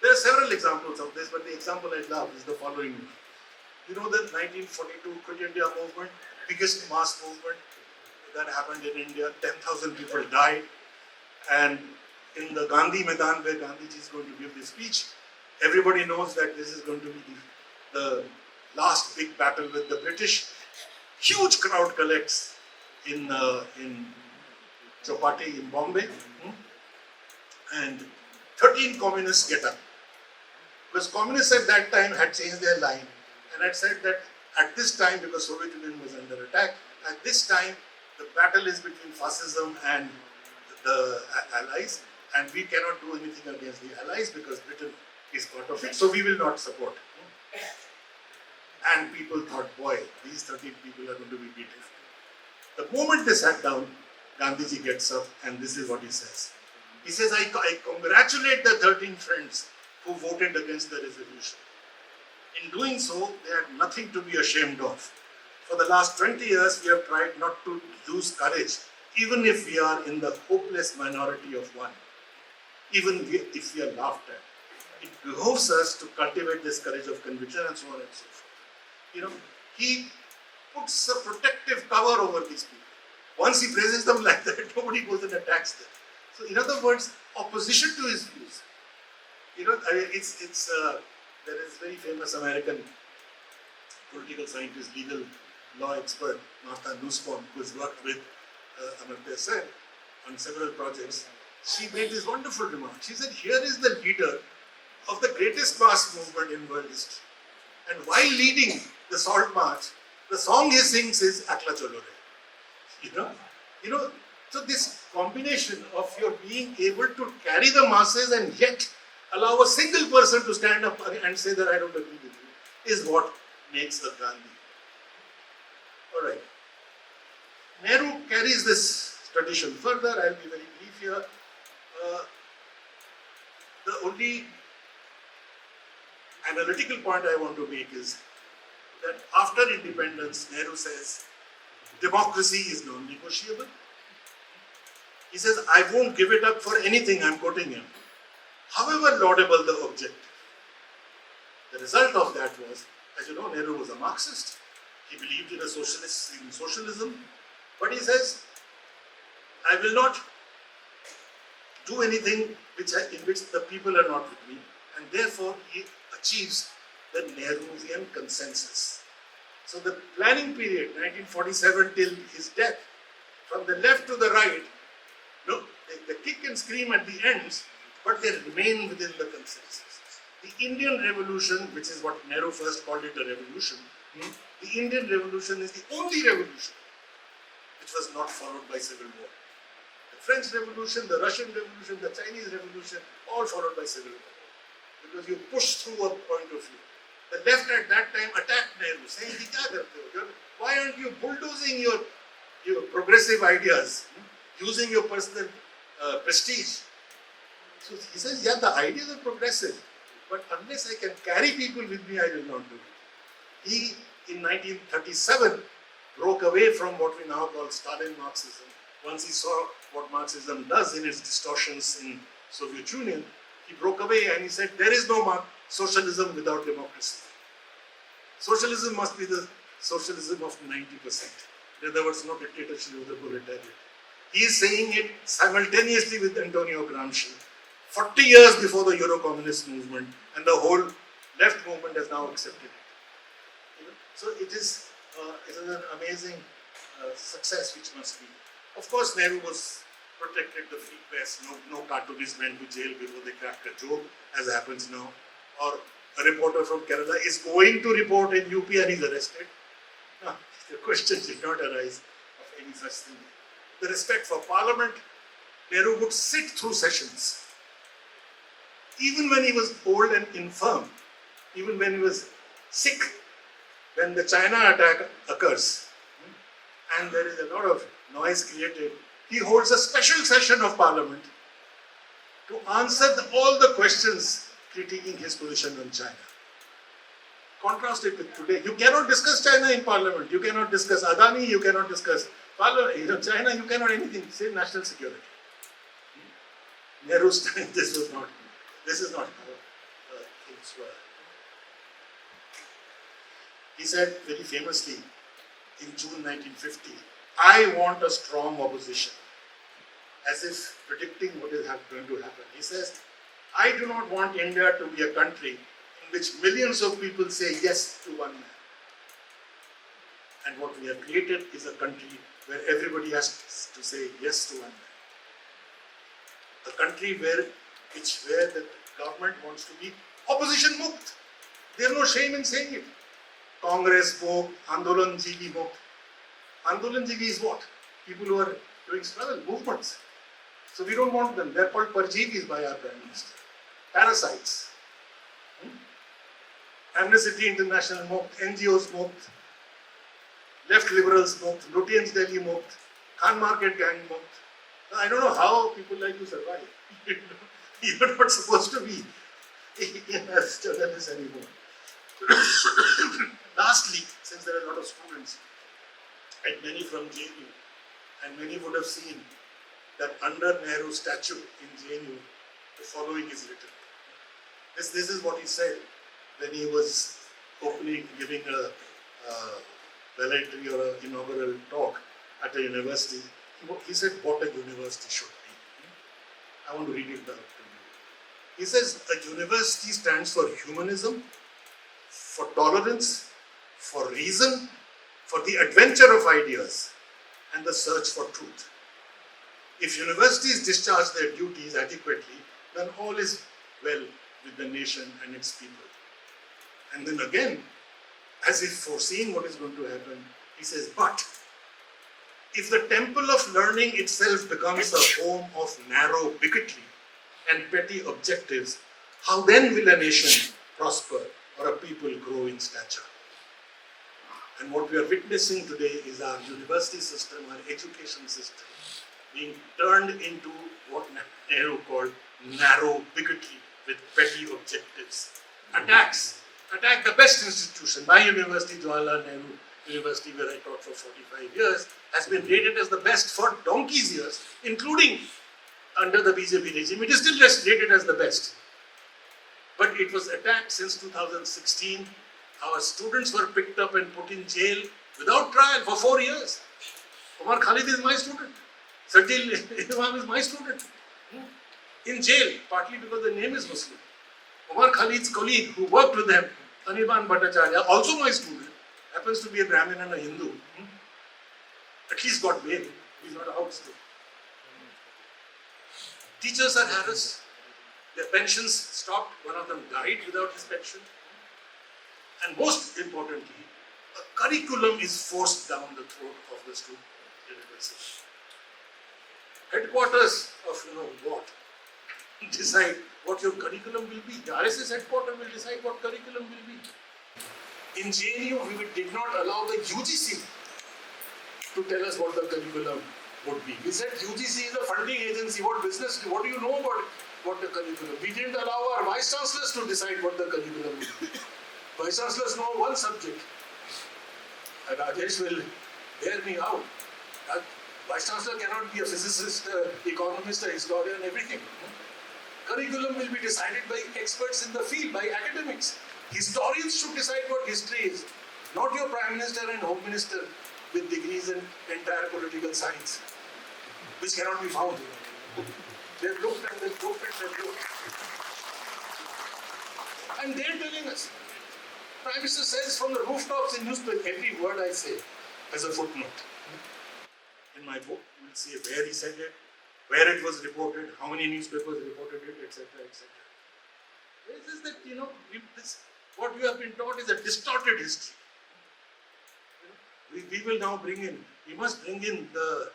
There are several examples of this, but the example I love is the following. You know the 1942 Quit India movement, biggest mass movement that happened in India. 10,000 people died, and in the Gandhi Maidan where Gandhiji is going to give this speech, everybody knows that this is going to be the last big battle with the British. Huge crowd collects in Chowpatty in Bombay, and 13 communists get up. Because communists at that time had changed their line and had said that at this time, because Soviet Union was under attack, at this time the battle is between fascism and the Allies, and we cannot do anything against the Allies because Britain is part of it, so we will not support. And people thought, boy, these 13 people are going to be beaten. The moment they sat down, Gandhiji gets up and this is what he says. He says, I congratulate the 13 friends who voted against the resolution. In doing so, they had nothing to be ashamed of. For the last 20 years, we have tried not to lose courage, even if we are in the hopeless minority of one, even if we are laughed at. It behoves us to cultivate this courage of conviction and so on and so forth. He puts a protective cover over these people. Once he praises them like that, nobody goes and attacks them. So, in other words, opposition to his views. There is very famous American political scientist, legal law expert, Martha Nussbaum, who has worked with Amartya Sen on several projects. She made this wonderful remark. She said, here is the leader of the greatest mass movement in world history. And while leading the Salt March, the song he sings is Akla Cholo Re. So this combination of your being able to carry the masses and yet allow a single person to stand up and say that I don't agree with you is what makes a Gandhi. Alright. Nehru carries this tradition further. I'll be very brief here. The only analytical point I want to make is that after independence, Nehru says, democracy is non-negotiable. He says, I won't give it up for anything, I'm quoting him. However laudable the objective. The result of that was, as you know, Nehru was a Marxist. He believed in socialism. But he says, I will not do anything in which the people are not with me. And therefore, he achieves the Nehruvian consensus. So the planning period, 1947 till his death, from the left to the right, they kick and scream at the ends, but they remain within the consensus. The Indian Revolution, which is what Nehru first called it a revolution, the Indian Revolution is the only revolution which was not followed by civil war. The French Revolution, the Russian Revolution, the Chinese Revolution, all followed by civil war. Because you push through a point of view. The left at that time attacked Nehru, saying, why aren't you bulldozing your progressive ideas, using your personal prestige? So he says, yeah, the ideas are progressive, but unless I can carry people with me, I will not do it. He, in 1937, broke away from what we now call Stalin Marxism. Once he saw what Marxism does in its distortions in Soviet Union, he broke away and he said, there is no socialism without democracy. Socialism must be the socialism of 90%. In other words, no dictatorship of the proletariat. He is saying it simultaneously with Antonio Gramsci, 40 years before the Euro-Communist movement, and the whole left movement has now accepted it. So it is an amazing success which must be. Of course, Nehru was protected the free press. No cartoonist went to jail before they cracked a joke, as happens now. Or a reporter from Kerala is going to report in UP and he's arrested. No, the question did not arise of any such thing. The respect for Parliament, Nehru would sit through sessions. Even when he was old and infirm, even when he was sick, when the China attack occurs, and there is a lot of noise created, he holds a special session of Parliament to answer all the questions critiquing his position on China. Contrast it with today. You cannot discuss China in Parliament. You cannot discuss Adani. You cannot discuss China. You cannot anything. Say national security. Nehru's time, this is not how things were. He said very famously in June 1950, I want a strong opposition, as if predicting what is going to happen. He says, I do not want India to be a country in which millions of people say yes to one man. And what we have created is a country where everybody has to say yes to one man. A country where the government wants to be opposition mukt. There is no shame in saying it. Congress mukt, Andolan Jivi mukt. Andolan Jivi is what? People who are doing struggle, movements. So we don't want them. They are called parjeevis by our Prime Minister. Parasites. Amnesty International मुक्त, NGOs मुक्त, left liberals मुक्त, Lutyens Delhi मुक्त, Khan Market gang मुक्त. I don't know how people like to survive. You're not supposed to be as journalists anymore. Lastly, since there are a lot of students and many from JNU, and many would have seen that under Nehru's statue in JNU, the following is written. This is what he said when he was giving a valedictory or an inaugural talk at a university. He said what a university should be. I want to read it out to you. He says a university stands for humanism, for tolerance, for reason, for the adventure of ideas, and the search for truth. If universities discharge their duties adequately, then all is well with the nation and its people. And then again, as if foreseeing what is going to happen, he says, but if the temple of learning itself becomes a home of narrow bigotry and petty objectives, how then will a nation prosper or a people grow in stature? And what we are witnessing today is our university system, our education system, being turned into what Nehru called narrow bigotry with petty objectives. Attack the best institution. My university, Jawaharlal Nehru University, where I taught for 45 years, has been rated as the best for donkey's years, including under the BJP regime. It is still rated as the best. But it was attacked since 2016. Our students were picked up and put in jail without trial for 4 years. Omar Khalid is my student. Sajil Imam is my student. In jail, partly because the name is Muslim. Omar Khalid's colleague who worked with them, Anirban Bhattacharya, also my student, happens to be a Brahmin and a Hindu. At least got bail. He's not out still. Teachers are harassed. Their pensions stopped. One of them died without his pension. And most importantly, a curriculum is forced down the throat of the student university. Headquarters of what? Decide what your curriculum will be. The RSS headquarters will decide what curriculum will be. In JNU, we did not allow the UGC to tell us what the curriculum would be. We said UGC is a funding agency. What do you know about what the curriculum? We didn't allow our vice chancellors to decide what the curriculum will be. Vice chancellors know one subject. And Rajesh will bear me out. Vice chancellor cannot be a physicist, economist, a historian, everything. Curriculum will be decided by experts in the field, by academics. Historians should decide what history is, not your prime minister and home minister with degrees in entire political science, which cannot be found. They've looked and they've looked and they've looked. And they're telling us. Prime Minister says from the rooftops in newspaper, every word I say has a footnote. In my book, you will see where he said it, where it was reported, how many newspapers reported it, etc., etc. This is that, what we have been taught is a distorted history. We will now we must bring in the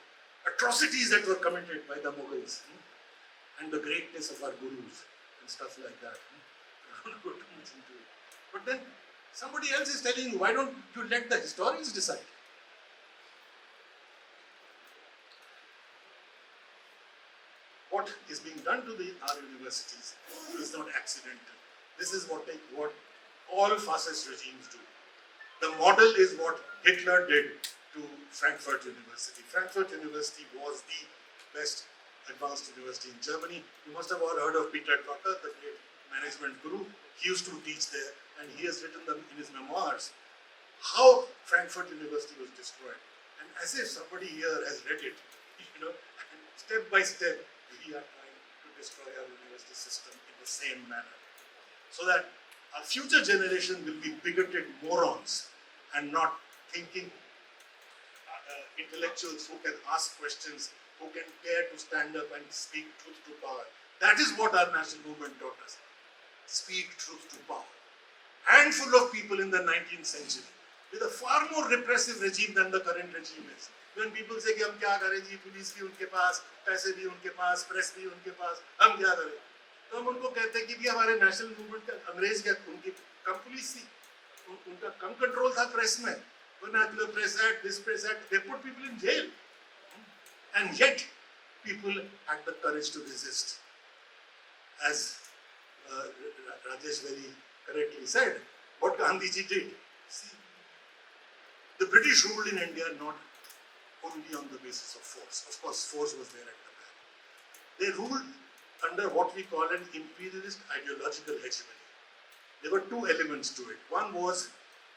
atrocities that were committed by the Mughals and the greatness of our gurus and stuff like that. I don't go too much into it. But then somebody else is telling you, why don't you let the historians decide? What is being done to our universities is not accidental. This is what all fascist regimes do. The model is what Hitler did to Frankfurt University. Frankfurt University was the best advanced university in Germany. You must have all heard of Peter Drucker, the great management guru. He used to teach there, and he has written them in his memoirs how Frankfurt University was destroyed. And as if somebody here has read it, and step by step, we are trying to destroy our university system in the same manner, so that our future generation will be bigoted morons and not thinking intellectuals who can ask questions, who can dare to stand up and speak truth to power. That is what our national movement taught us. Speak truth to power. Handful of people in the 19th century with a far more repressive regime than the current regime is. When people say कि हम क्या करें जी, police भी उनके पास, पैसे भी उनके पास, press भी उनके पास, हम क्या करें? तो हम उनको कहते हैं कि भी हमारे नेशनल मूवमेंट का अंग्रेज का कम पुलिस थी, उनका कम कंट्रोल था प्रेस में, vernacular press act, this press act, they put people in jail. And yet, people had the courage to resist. As Rajesh very correctly said, what Gandhiji did, see, the British ruled in India not only on the basis of force. Of course, force was there at the back. They ruled under what we call an imperialist ideological hegemony. There were two elements to it. One was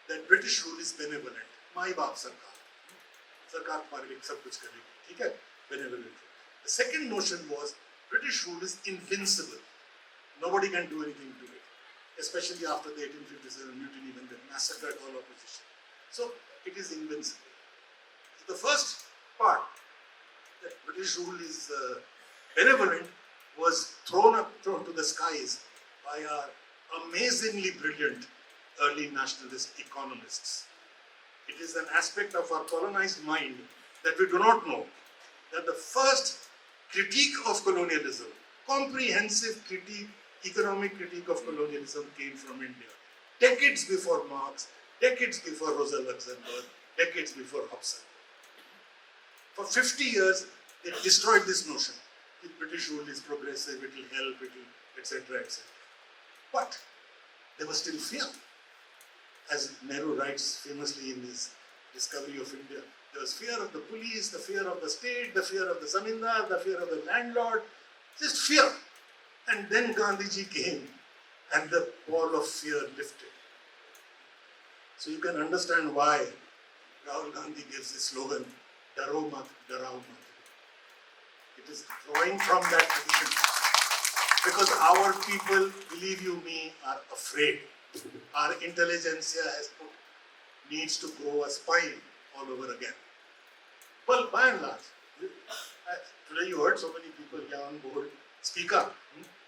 that British rule is benevolent. माई बाप सरकार तुम्हारे लिए सब कुछ करेगी, ठीक है, benevolent rule. The second notion was British rule is invincible. Nobody can do anything to it, especially after the 1857 mutiny when they massacred all opposition. So it is invincible. So the first part, that British rule is benevolent, was thrown to the skies by our amazingly brilliant early nationalist economists. It is an aspect of our colonized mind that we do not know, that the first critique of colonialism, comprehensive critique, economic critique of colonialism came from India. Decades before Marx, decades before Rosa Luxemburg, decades before Hobson. For 50 years, they destroyed this notion. The British rule is progressive, it will help, it will, etc., etc. But there was still fear. As Nehru writes famously in his Discovery of India, there was fear of the police, the fear of the state, the fear of the zamindar, the fear of the landlord, just fear. And then Gandhiji came and the pall of fear lifted. So you can understand why Rahul Gandhi gives the slogan, Daro mat, darao mat. It is drawing from that tradition. Because our people, believe you me, are afraid. Our intelligentsia needs to grow a spine all over again. Well, by and large, today you heard so many people here on board speak up,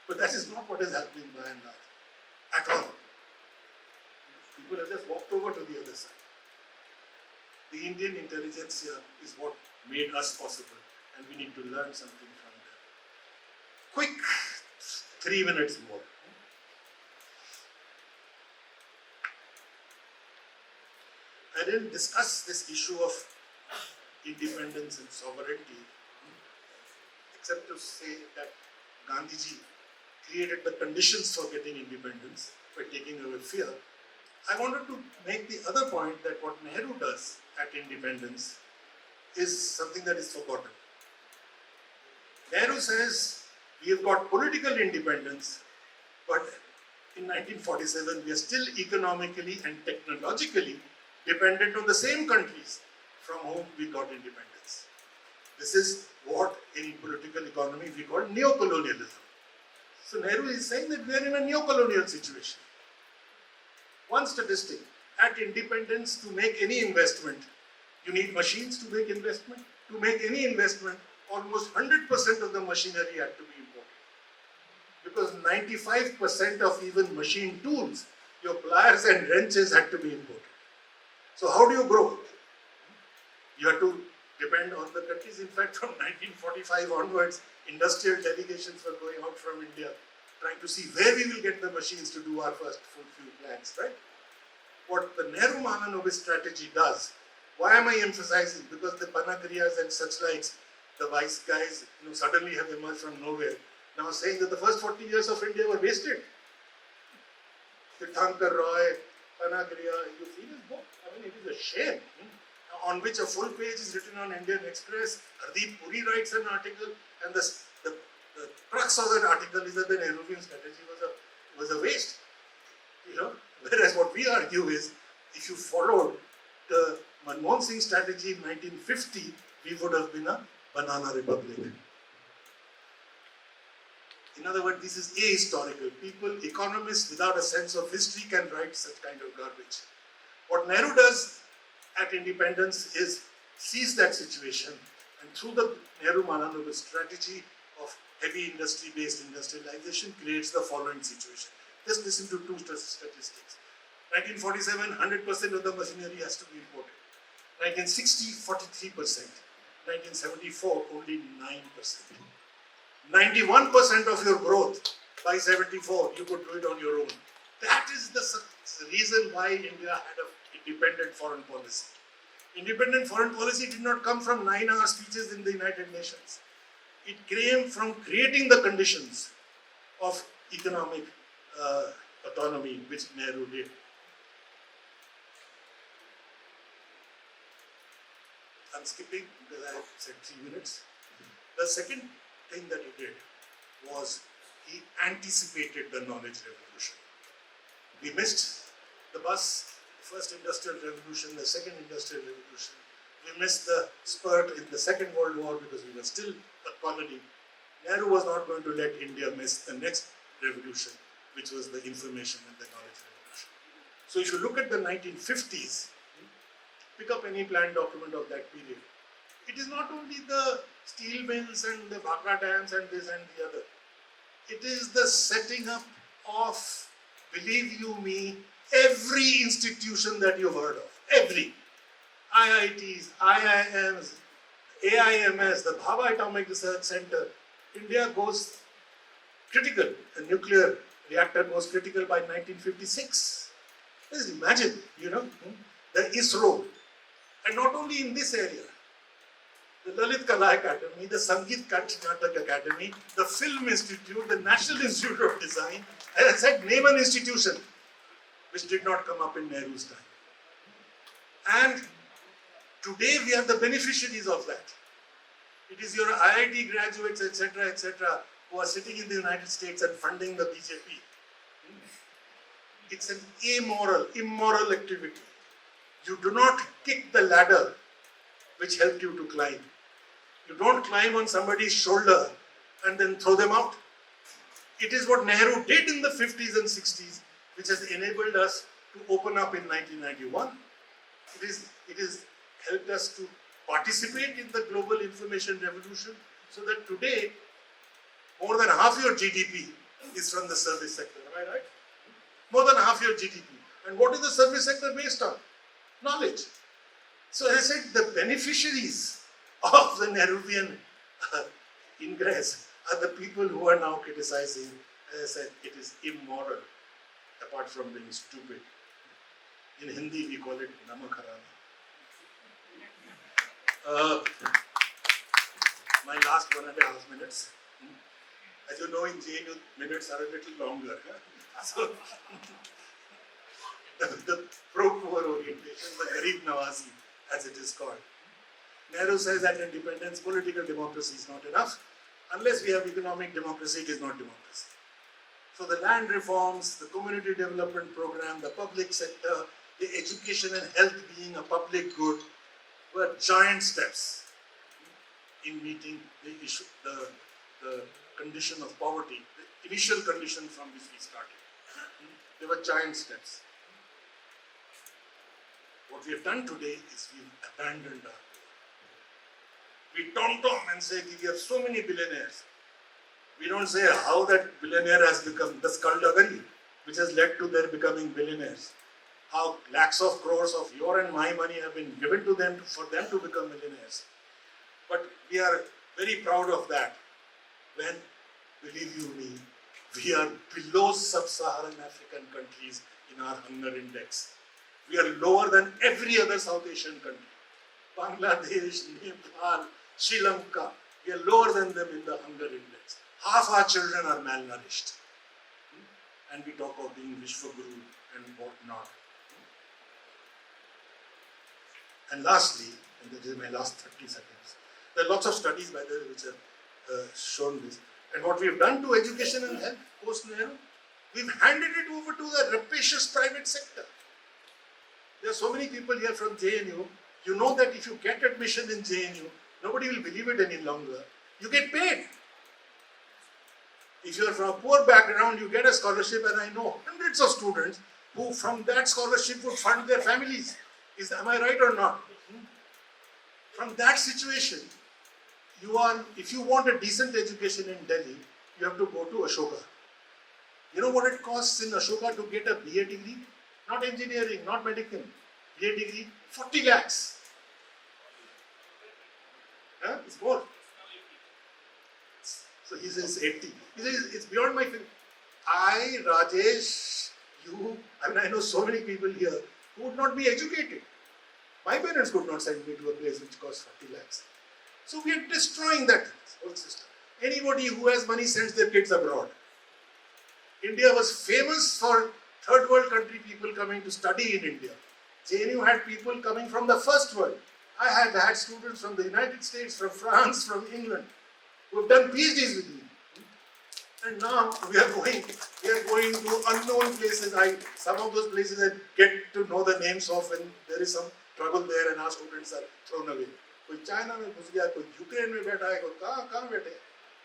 but that is not what is happening by and large at all. People have just walked over to the other side. The Indian intelligentsia is what made us possible, and we need to learn something from them. Quick 3 minutes more. I didn't discuss this issue of independence and sovereignty, except to say that Gandhiji created the conditions for getting independence by taking away fear. I wanted to make the other point that what Nehru does at independence is something that is forgotten. Nehru says we have got political independence, but in 1947 we are still economically and technologically dependent on the same countries from whom we got independence. This is what in political economy we call neocolonialism. So Nehru is saying that we are in a neocolonial situation. One statistic, at independence, to make any investment, you need machines to make investment. To make any investment, almost 100% of the machinery had to be imported. Because 95% of even machine tools, your pliers and wrenches had to be imported. So how do you grow? You have to depend on the countries. In fact, from 1945 onwards, industrial delegations were going out from India, trying to see where we will get the machines to do our first full few plants, right? What the Nehru-Mahalanobis strategy does, why am I emphasizing? Because the Panagriyas and such likes, the vice guys, suddenly have emerged from nowhere, now saying that the first 40 years of India were wasted. Tirthankar Roy, Panagriya, you see his book? I mean, it is a shame. On which a full page is written on Indian Express. Hardeep Puri writes an article, and the crux of that article is that the Nehruvian strategy was a waste. Whereas what we argue is, if you followed the Manmohan Singh strategy in 1950, we would have been a banana republic. In other words, this is ahistorical. People, economists without a sense of history can write such kind of garbage. What Nehru does at independence is seize that situation, and through the Nehru-Mahalanobis strategy of heavy industry-based industrialization creates the following situation. Just listen to two statistics. 1947, 100% of the machinery has to be imported. 1960, 43%. 1974, only 9%. 91% of your growth by 74, you could do it on your own. That is the reason why India had an independent foreign policy. Independent foreign policy did not come from 9-hour speeches in the United Nations. It came from creating the conditions of economic autonomy, which Nehru did. I'm skipping because I said 3 minutes. The second thing that he did was he anticipated the knowledge revolution. We missed the bus, the first industrial revolution, the second industrial revolution. We missed the spurt in the Second World War because we were still a colony. Nehru was not going to let India miss the next revolution, which was the information and the knowledge revolution. So if you look at the 1950s, pick up any planned document of that period. It is not only the steel mills and the Bhakra dams and this and the other. It is the setting up of, believe you me, every institution that you've heard of. Every. IITs, IIMs, AIMS, the Bhabha Atomic Research Center. India goes critical. A nuclear reactor goes critical by 1956. Just imagine, the ISRO. And not only in this area. The Lalit Kala Academy, the Sangeet Natak Academy, the Film Institute, the National Institute of Design. As I said, name an institution which did not come up in Nehru's time. And today we are the beneficiaries of that. It is your IIT graduates, etc., who are sitting in the United States and funding the BJP. It's an immoral activity. You do not kick the ladder which helped you to climb. You don't climb on somebody's shoulder and then throw them out. It is what Nehru did in the 50s and 60s, which has enabled us to open up in 1991. It has helped us to participate in the global information revolution, so that today more than half your GDP is from the service sector. Am I right? More than half your GDP. And what is the service sector based on? Knowledge. So as I said, the beneficiaries of the Nehruvian ingress are the people who are now criticizing. As I said, it is immoral, apart from being stupid. In Hindi, we call it namak harami. My last 1.5 minutes. As you know, in JNU, minutes are a little longer. So, the pro-poor orientation, the Garib Nawazi, as it is called. Nehru says that independence, political democracy is not enough. Unless we have economic democracy, it is not democracy. So the land reforms, the community development program, the public sector, the education and health being a public good were giant steps in meeting the issue, the condition of poverty, the initial condition from which we started. They were giant steps. What we have done today is we've abandoned our core. We tom-tom and say we have so many billionaires. We don't say how that billionaire has become the skullduggery which has led to their becoming billionaires. How lakhs of crores of your and my money have been given to them for them to become millionaires. But we are very proud of that when, believe you me, we are below sub-Saharan African countries in our hunger index. We are lower than every other South Asian country. Bangladesh, Nepal, Sri Lanka, we are lower than them in the hunger index. Half our children are malnourished. And we talk of being Vishwaguru and whatnot. And lastly, and this is my last 30 seconds, there are lots of studies by the way which have shown this. And what we have done to education and health post-Nehru, we've handed it over to the rapacious private sector. There are so many people here from JNU, you know that if you get admission in JNU, nobody will believe it any longer. You get paid. If you are from a poor background, you get a scholarship, and I know hundreds of students who from that scholarship would fund their families. Am I right or not? From that situation, if you want a decent education in Delhi, you have to go to Ashoka. You know what it costs in Ashoka to get a BA degree? Not engineering, not medical. BA degree, 40 lakhs. Huh? It's more. So he says 80. He says, it's beyond my field. I, Rajesh, I know so many people here who would not be educated. My parents could not send me to a place which costs 40 lakhs. So we are destroying that whole system. Anybody who has money sends their kids abroad. India was famous for third world country people coming to study in India. JNU had people coming from the first world. I had students from the United States, from France, from England, who have done PhDs with me. And now we are going to unknown places. Some of those places I get to know the names of when there is some trouble there and our students are thrown away. कोई China में घुस गया, कोई Ukraine में बैठा है, कोई कहाँ बैठे,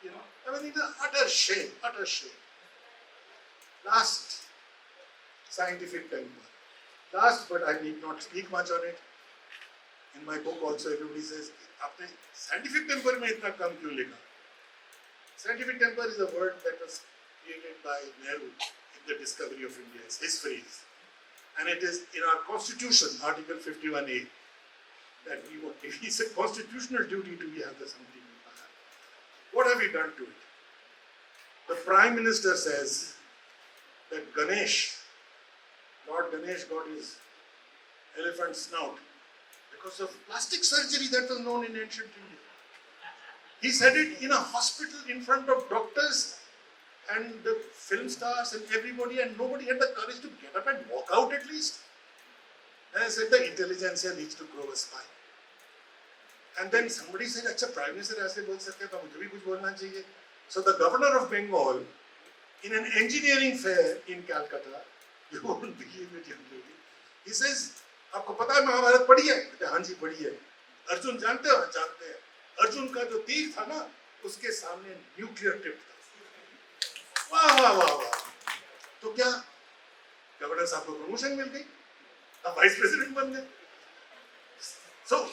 you know. I mean, it's an utter shame, utter shame. Last, scientific temper. Last, but I need not speak much on it. In my book also, everybody says, आपने scientific temper में इतना कम क्यों लिखा? Scientific temper is a word that was created by Nehru in the discovery of India. It's his phrase. And it is in our constitution, Article 51A, that it's a constitutional duty to have the scientific power. What have we done to it? The Prime Minister says that Lord Ganesh got his elephant snout because of plastic surgery that was known in ancient India. He said it in a hospital in front of doctors and the film stars and everybody, and nobody had the courage to get up and walk out at least. And I said the intelligentsia needs to grow a spine. And then somebody said, "Acha, Prime Minister ऐसे बोल सकते हैं, तो मुझे भी कुछ बोलना चाहिए." So the governor of Bengal, in an engineering fair in Calcutta, you won't believe it, young lady, he says, "आपको पता है महाभारत पढ़ी है?" हाँ जी पढ़ी है. अर्जुन जानते हो? जानते हैं. अर्जुन का जो तीर था ना, उसके सामने न्यूक्लियर टिप था. वाह वाह वाह वाह. तो क्या गवर्नर साहब को प्रमोशन मिल गई, अब वाइस प्रेसिडेंट बन गए. So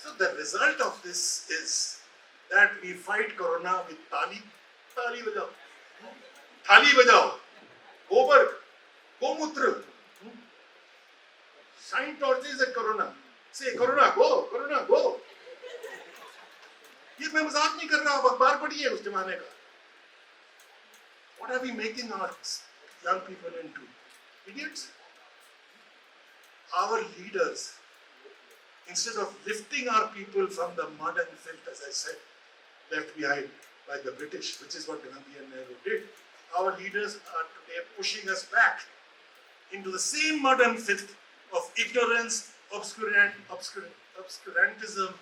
so the result of this is that we fight corona with ताली बजाओ, थाली बजाओ, गोबर, गोमूत्र, shine torches at corona. Say corona go. ये मैं मजाक नहीं कर रहा हूँ, अखबार पढ़ी है उस जमाने का. What are we making our young people into? Idiots? Our leaders, instead of lifting our people from the mud and filth, as I said, left behind by the British, which is what Gandhi and Nehru did, our leaders are today pushing us back into the same mud and filth of ignorance, obscurantism,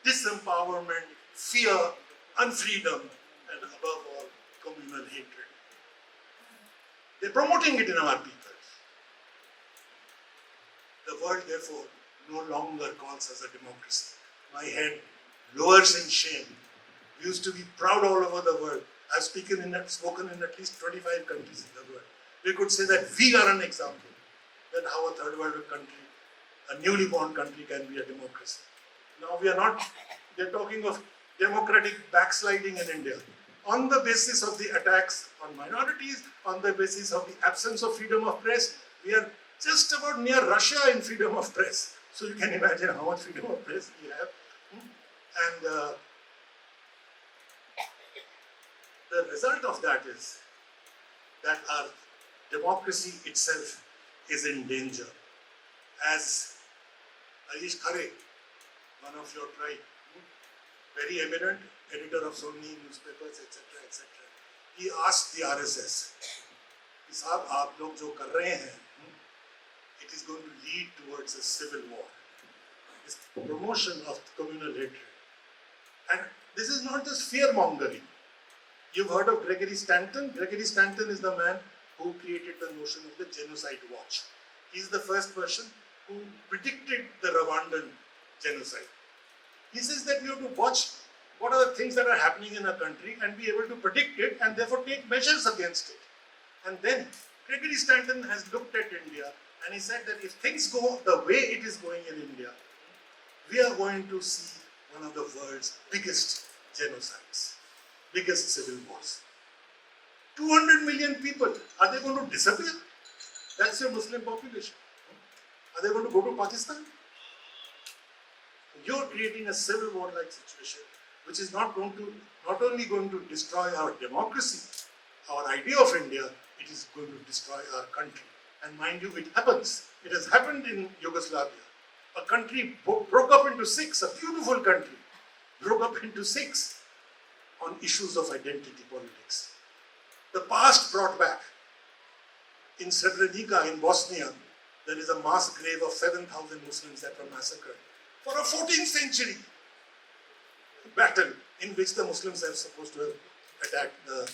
disempowerment, fear, unfreedom, and above all, communal hatred. They're promoting it in our people. The world, therefore, no longer calls us a democracy. My head lowers in shame. We used to be proud all over the world. I've spoken in at least 25 countries in the world. We could say that we are an example that how a third world country, a newly born country, can be a democracy. Now we are not. They're talking of democratic backsliding in India on the basis of the attacks on minorities, on the basis of the absence of freedom of press. We are just about near Russia in freedom of press. So you can imagine how much freedom of press we have. And the result of that is that our democracy itself is in danger. As Arish Khare, one of your tribe, very eminent editor of so many newspapers, etc., he asked the RSS, "Sahab, aap log jo kar rahe hain, it is going to lead towards a civil war. This promotion of communal hatred. And this is not just fear-mongering. You've heard of Gregory Stanton? Gregory Stanton is the man who created the notion of the genocide watch. He's the first person who predicted the Rwandan genocide. He says that we have to watch what are the things that are happening in a country and be able to predict it and therefore take measures against it. And then Gregory Stanton has looked at India and he said that if things go the way it is going in India, we are going to see one of the world's biggest genocides, biggest civil wars. 200 million people, are they going to disappear? That's your Muslim population. Are they going to go to Pakistan? You're creating a civil war-like situation, which is not only going to destroy our democracy, our idea of India, it is going to destroy our country. And mind you, it happens. It has happened in Yugoslavia. A country broke up into six, a beautiful country, broke up into six on issues of identity politics. The past brought back. In Srebrenica, in Bosnia, there is a mass grave of 7,000 Muslims that were massacred for a 14th century battle in which the Muslims are supposed to have attacked the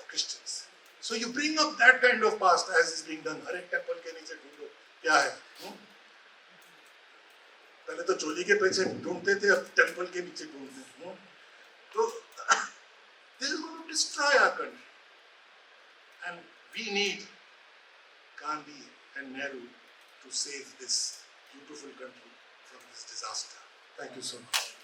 Christians. So you bring up that kind of past as is being done. हर एक temple के नीचे ढूंढो क्या है? पहले तो चोली के पीछे ढूंढते थे, अब टेम्पल के नीचे ढूंढते हैं. तो this is going to destroy our country, and we need Gandhi and Nehru to save this beautiful country from this disaster. Thank you so much.